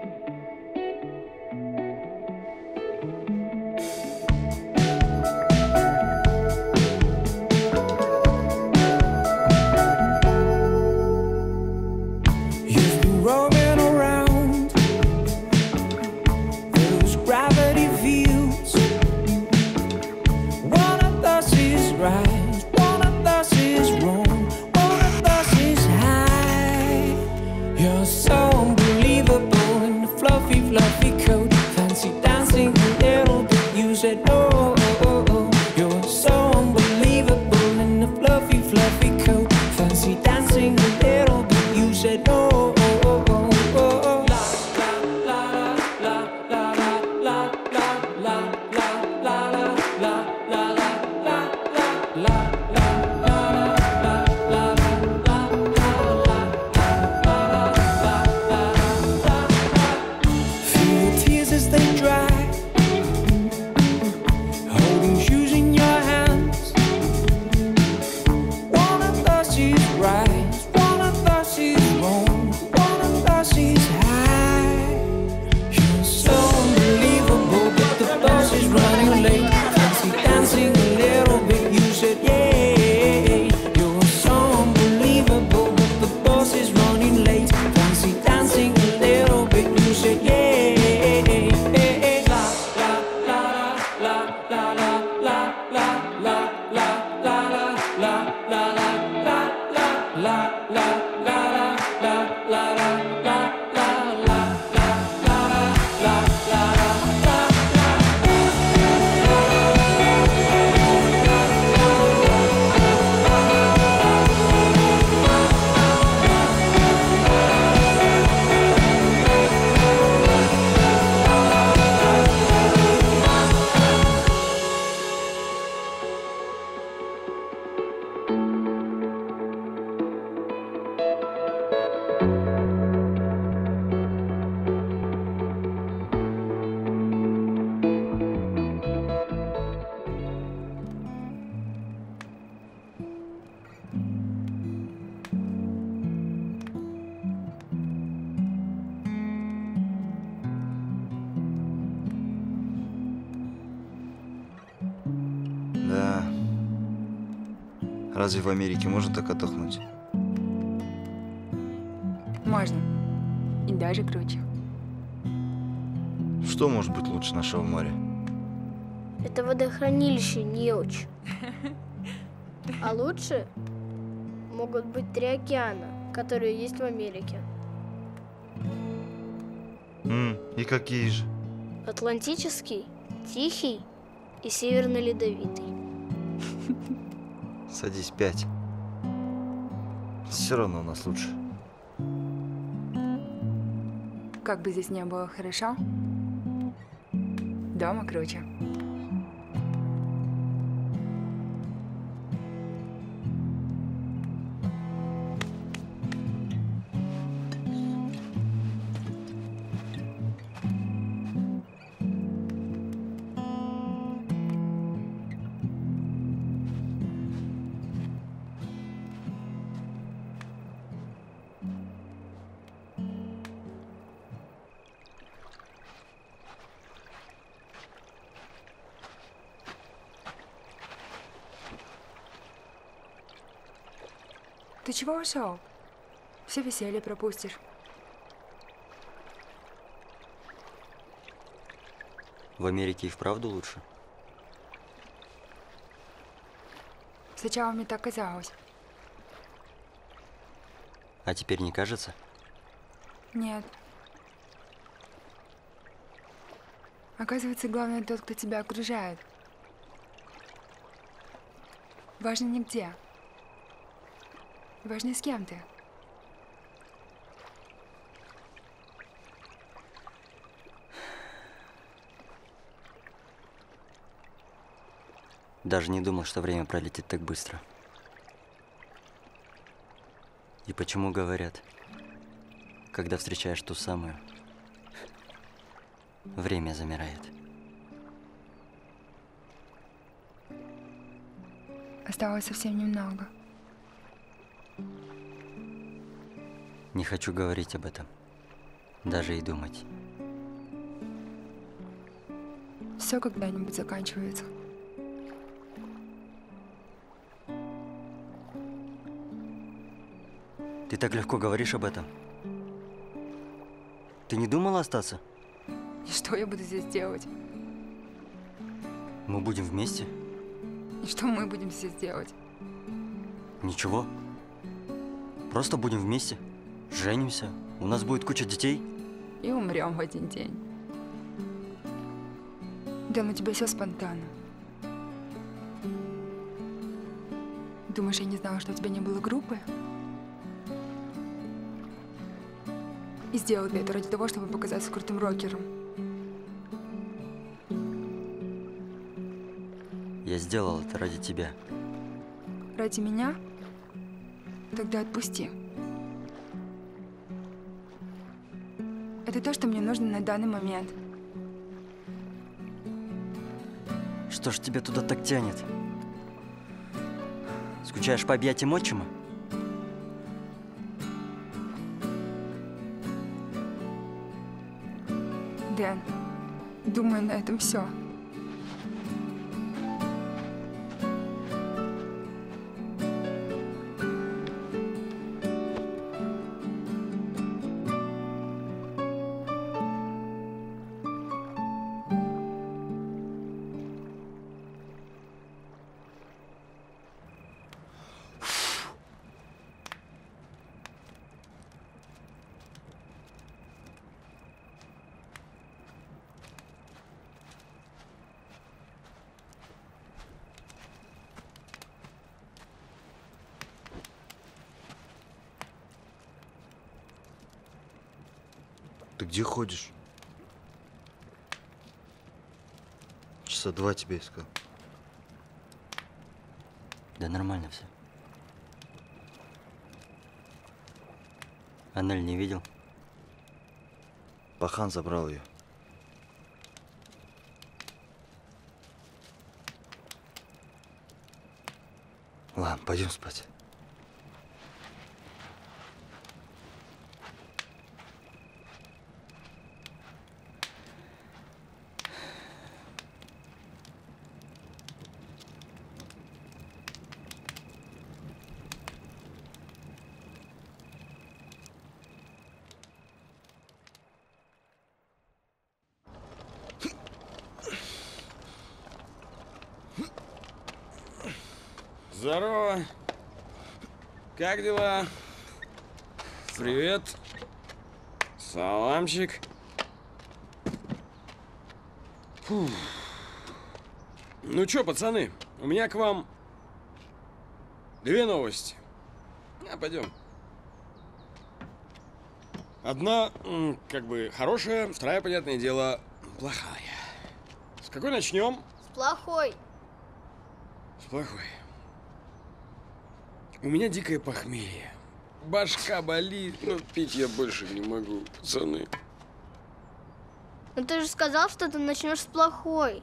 Да. Разве в Америке можно так отдохнуть? Можно. И даже круче. Что может быть лучше нашего моря? Это водохранилище неуч. А лучше могут быть 3 океана, которые есть в Америке. И какие же? Атлантический, Тихий и Северно-Ледовитый. Садись, 5. Все равно у нас лучше. Как бы здесь не было хорошо, дома круче. Ты чего ушел? Все веселье пропустишь. В Америке и вправду лучше? Сначала мне так казалось. А теперь не кажется? Нет. Оказывается, главное тот, кто тебя окружает. Важно не где. Важно, с кем ты. Даже не думал, что время пролетит так быстро. И почему говорят, когда встречаешь ту самую, время замирает? Осталось совсем немного. Не хочу говорить об этом, даже и думать. Все когда-нибудь заканчивается. Ты так легко говоришь об этом. Ты не думала остаться? И что я буду здесь делать? Мы будем вместе? И что мы будем здесь делать? Ничего. Просто будем вместе. Женимся. У нас будет куча детей. И умрем в один день. Да, у тебя все спонтанно. Думаешь, я не знала, что у тебя не было группы? И сделал ты это ради того, чтобы показаться крутым рокером. Я сделал это ради тебя. Ради меня? Тогда отпусти. Это то, что мне нужно на данный момент. Что ж тебя туда так тянет? Скучаешь по объятиям отчима? Дэн, думаю, на этом все. Ты где ходишь? Часа 2 тебя искал. Да нормально все. Анель не видел? Пахан забрал ее. Ладно, пойдем спать. Здорово. Как дела? Привет. Саламчик. Фух. Ну чё, пацаны, у меня к вам две новости. Пойдем. Одна, как бы, хорошая, вторая, понятное дело, плохая. С какой начнем? С плохой. С плохой. У меня дикое похмелье. Башка болит, но пить я больше не могу, пацаны. Ну ты же сказал, что ты начнешь с плохой.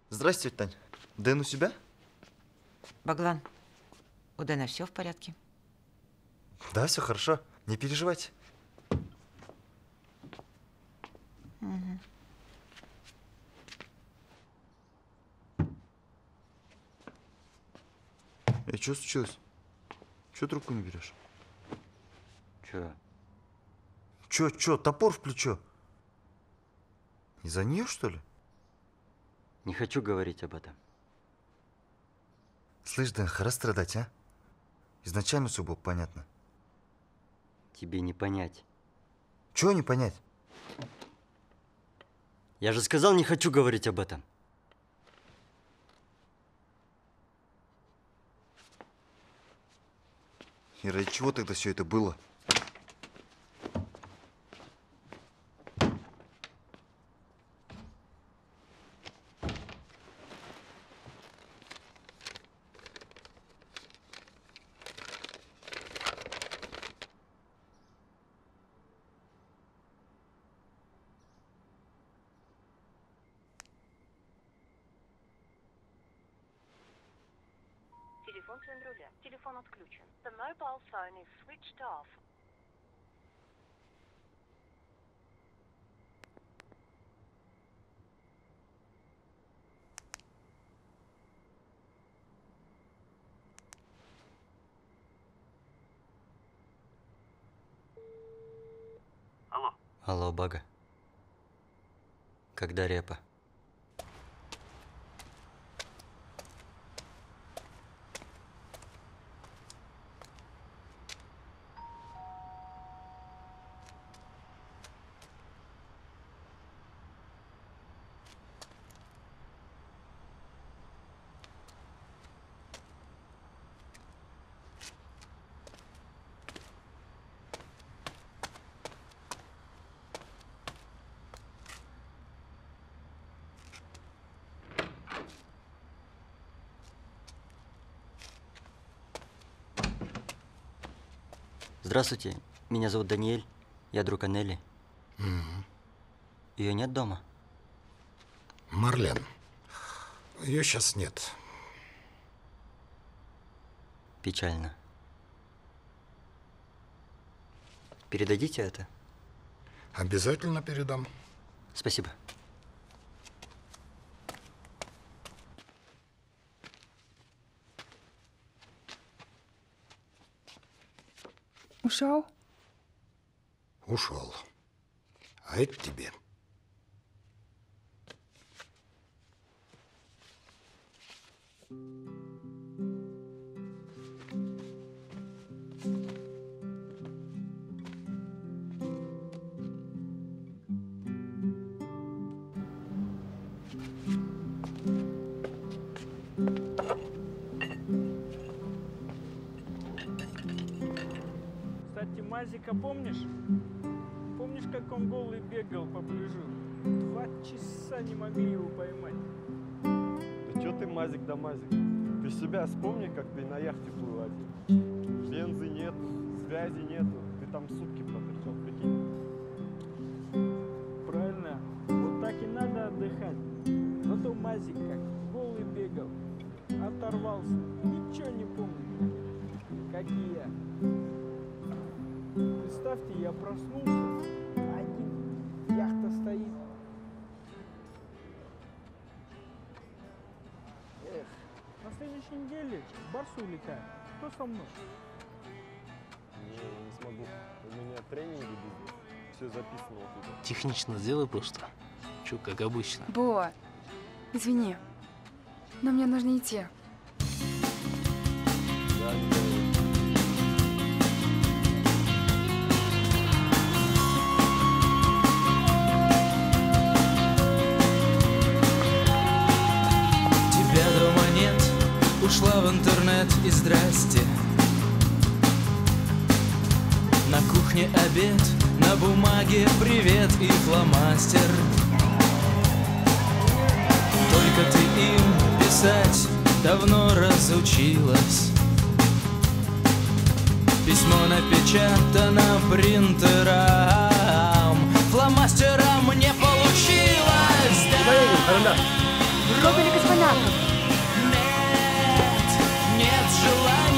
Здрасте, Тань. Дэн у себя? Баглан, у Дэна все в порядке? Да, все хорошо. Не переживайте. Угу. Что случилось? Чего трубку не берешь? Чё, топор в плечо? Из-за нее, что ли? Не хочу говорить об этом. Слышь, Дэн, хара страдать, а? Изначально все было понятно. Тебе не понять. Чего не понять? Я же сказал, не хочу говорить об этом. И ради чего тогда все это было? Телефон с руля. Телефон отключен. The mobile phone is switched off. Алло. Алло, Бага. Когда репа? Здравствуйте, меня зовут Даниэль, я друг Анели. Ее нет дома? Марлен. Ее сейчас нет. Печально. Передадите это? Обязательно передам. Спасибо. Ушел? Ушел. А это тебе. Кстати, Мазика помнишь? Помнишь, как он голый бегал по пляжу? 2 часа не могли его поймать. Да чё ты, Мазик да Мазик? Ты себя вспомни, как ты на яхте плыл один. Бензы нету, связи нету. Ты там сутки проторчал, прикинь. Правильно. Вот так и надо отдыхать. Зато Мазик как голый бегал. Оторвался. Ничего не помню. Как и я. Представьте, я проснулся, один, яхта стоит. Эх, следующей неделе в Барсу улетаем. Кто со мной? Не смогу. У меня тренинги бизнес. Все записано вот тут. Технично сделай просто. Чё, как обычно. Бо, извини, но мне нужно идти. Да, Тебя дома нет, ушла в интернет и здрасте. На кухне обед, на бумаге привет и фломастер. Только ты им писать давно разучилась. Письмо напечатано принтером, фломастером не получилось. Да. Робили космонавтов. Нет желания.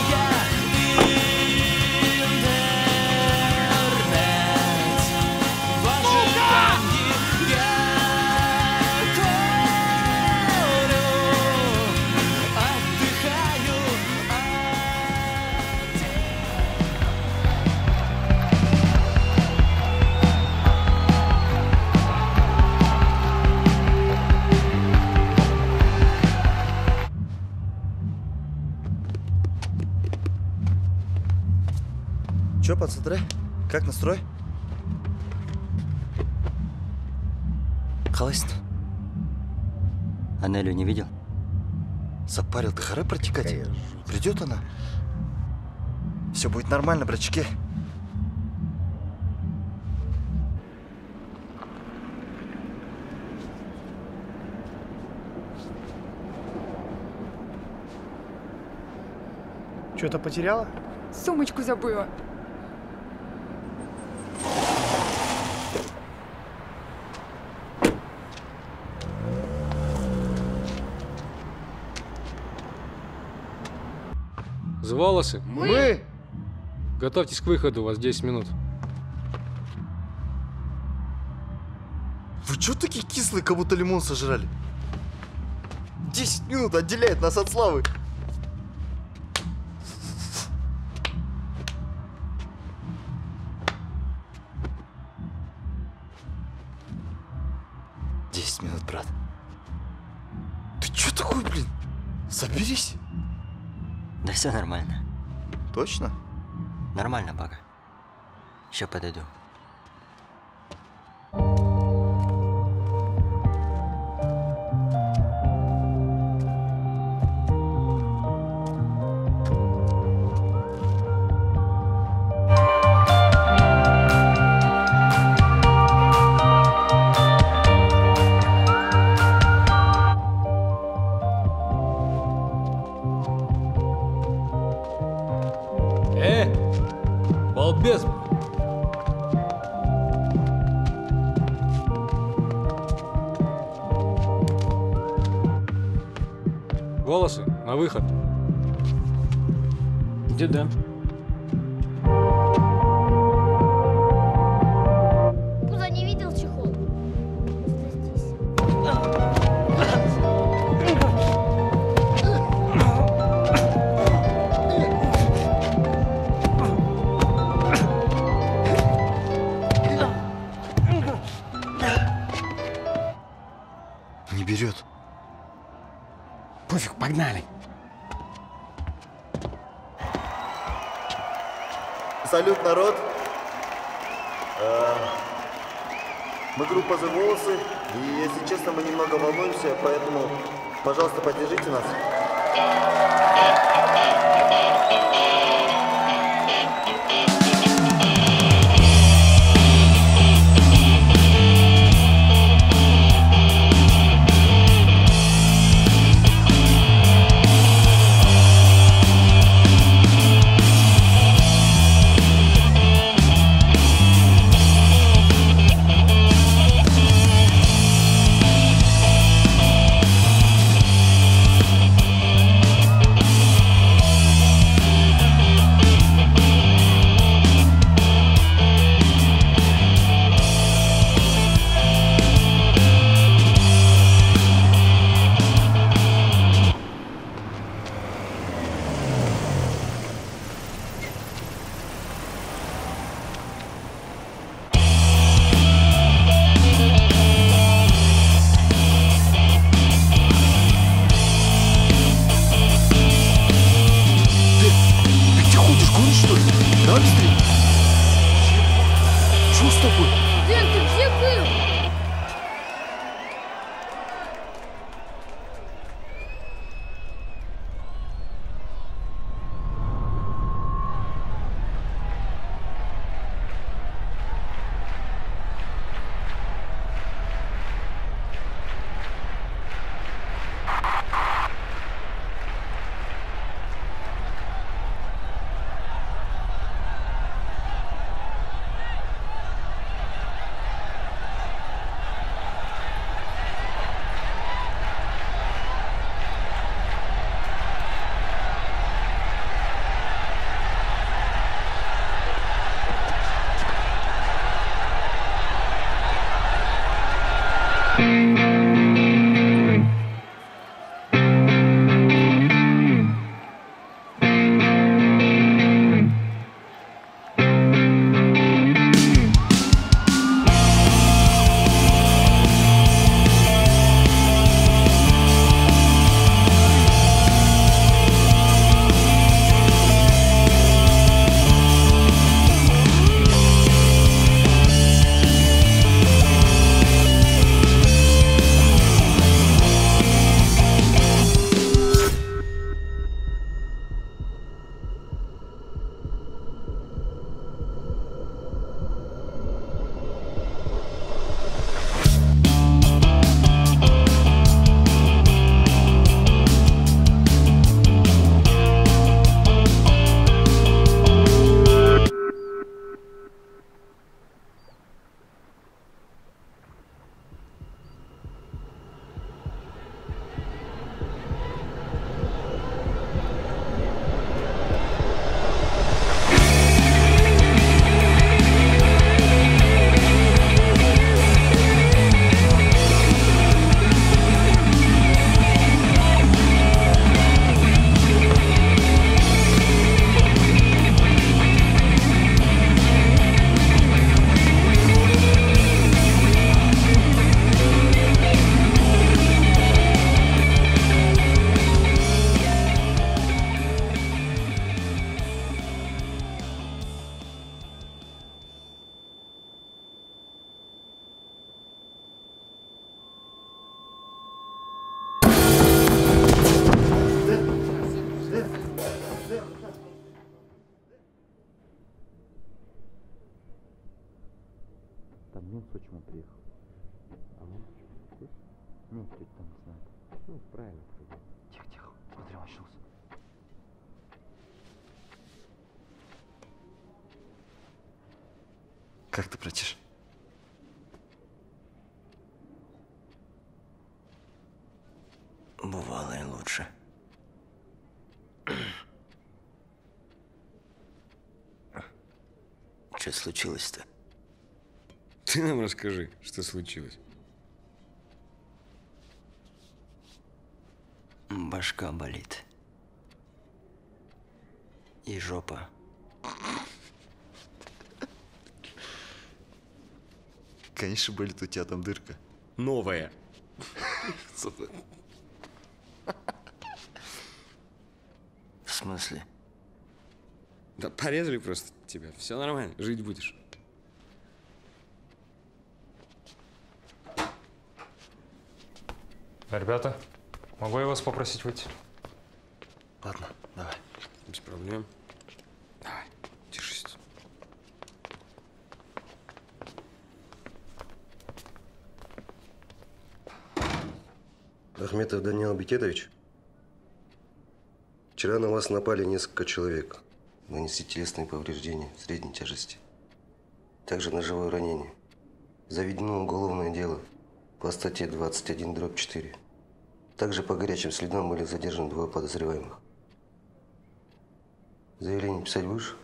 Чё, пацаны, как настрой? Қалайсың? А Нелю не видел? Запарил ты, харе протекать. Придет она. Все будет нормально, братчики. Что-то потеряла? Сумочку забыла. Волосы? Мы! Готовьтесь к выходу, у вас 10 минут. Вы чё такие кислые, как будто лимон сожрали? 10 минут отделяет нас от славы. Минут, брат. Ты чё такой, блин? Соберись. Да все нормально. Точно? Нормально пока. Еще подойду. Балбес! Волосы, на выход. Где Дэн? Куда не видел чехол? Не берет. Пофиг, погнали. Салют, народ. Мы группа The Волосы, и, если честно, мы немного волнуемся, поэтому, пожалуйста, поддержите нас. такой? Дэн, ты где был? Там мент с отчимом приехал. А он? Мент что-то там не знает. Ну, правильно. Тихо, тихо. Смотри, он очнулся. Как ты, братиш? Бывало и лучше. Что случилось-то? Ты нам расскажи, что случилось. Башка болит. И жопа. Конечно, болит у тебя там дырка. Новая. В смысле? Да порезали просто тебя. Все нормально, жить будешь. Ребята, могу я вас попросить выйти? Ладно, давай. Без проблем. Давай, держись. Ахметов Даниил Бекетович, вчера на вас напали несколько человек. Нанесли телесные повреждения средней тяжести. Также ножевое ранение. Заведено уголовное дело по статье 21/4. Также по горячим следам были задержаны 2 подозреваемых. Заявление писать будешь?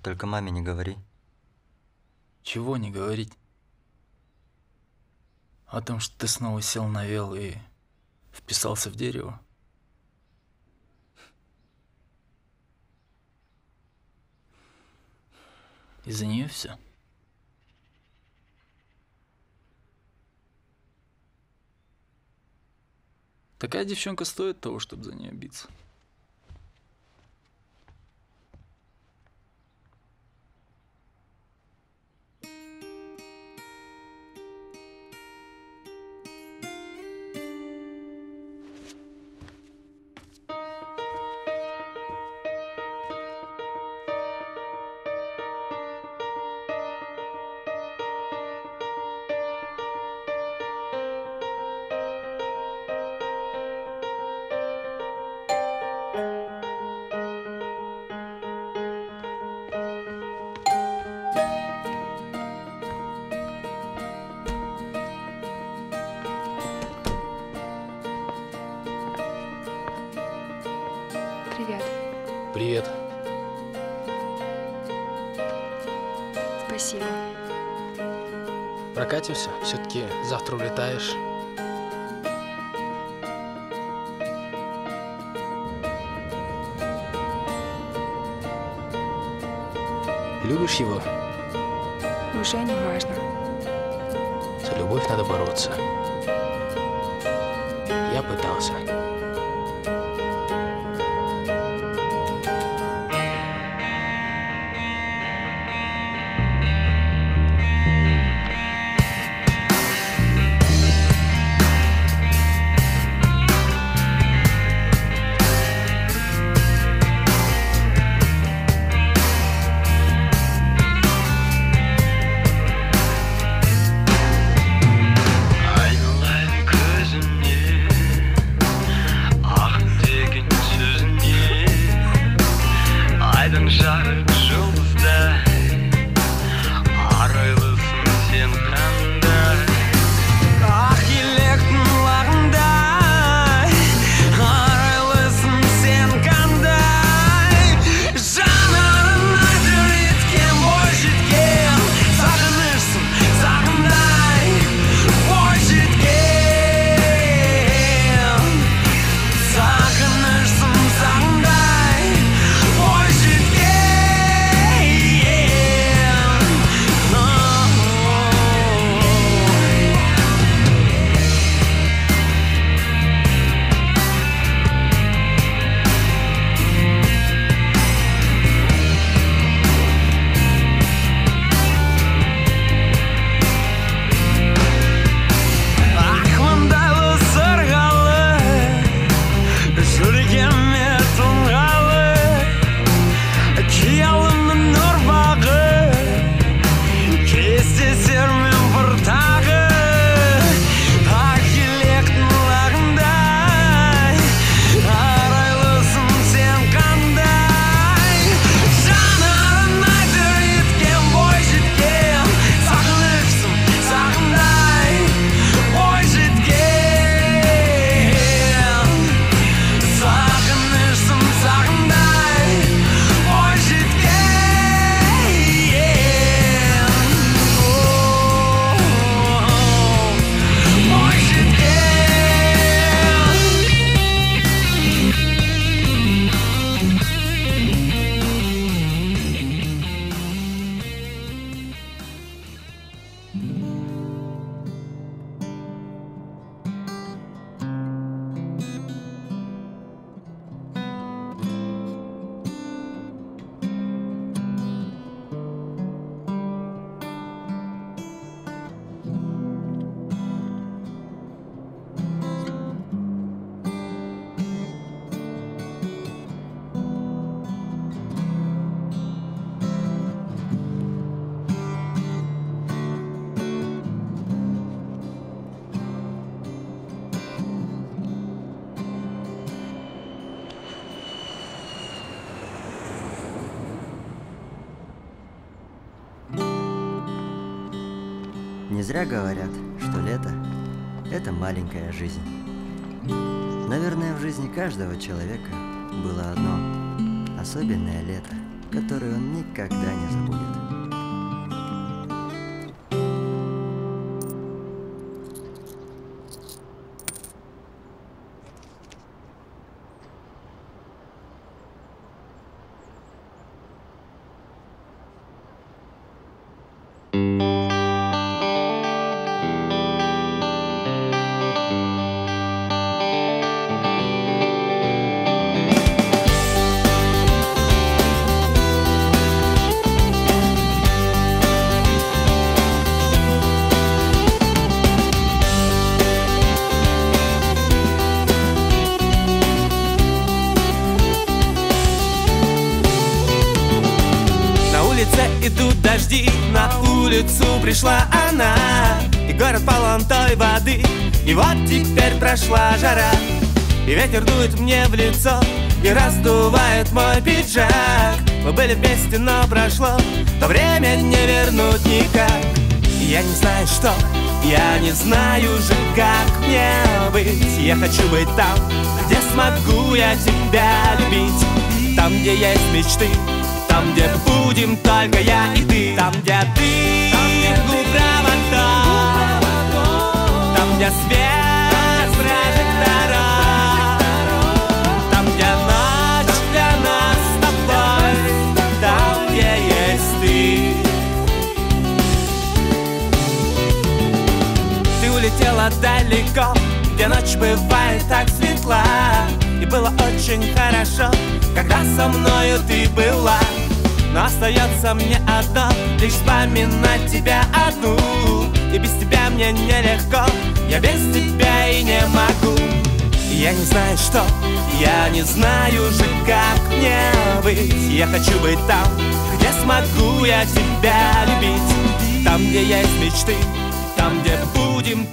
Только маме не говори. Чего не говорить? О том, что ты снова сел на вел и вписался в дерево? Из-за нее все? Такая девчонка стоит того, чтобы за нее биться. Привет. Привет. Спасибо. Прокатимся? Все-таки завтра улетаешь. Любишь его? Уже не важно. За любовь надо бороться. Я пытался. Жарық жұлдыздай арайлысың сен қандай ақ електің лағындай арайлысың сен қандай жанарың айтыр еткен бой жеткен сағынышсың сағындай бой жеткен сағынышсың сағындай бой жеткен. Ақмаңдайлы сырғалы жүргеме тұнғалы қиялымның ұрпағы кездесермен бір тағы ақ електің лағындай арайлысың сен қандай жанарың айтыр еткен бой жеткен сағынышсың сағындай бой жеткен сағынышсың сағындай бой жеткен бой Не зря говорят, что лето – это маленькая жизнь. Наверное, в жизни каждого человека было одно особенное лето, которое он никогда не забудет. дожди, на улицу пришла она, и город полон той воды. И вот теперь прошла жара, и ветер дует мне в лицо и раздувает мой пиджак. Мы были вместе, но прошло то время не вернуть никак. И я не знаю, что, я не знаю же, как мне быть. Я хочу быть там, где смогу я тебя любить. Там, где есть мечты, там, где будем только я и ты. Там, где ты провода, там, где свет прожектора, там, где ночь для нас с тобой, там, где есть ты. Ты улетела далеко, где ночь бывает так светла. И было очень хорошо, когда со мною ты была. Но остается мне одно, лишь вспоминать тебя одну. И без тебя мне нелегко, я без тебя и не могу. И я не знаю, что, я не знаю же, как мне быть. Я хочу быть там, где смогу я тебя любить. Там, где есть мечты, там, где будем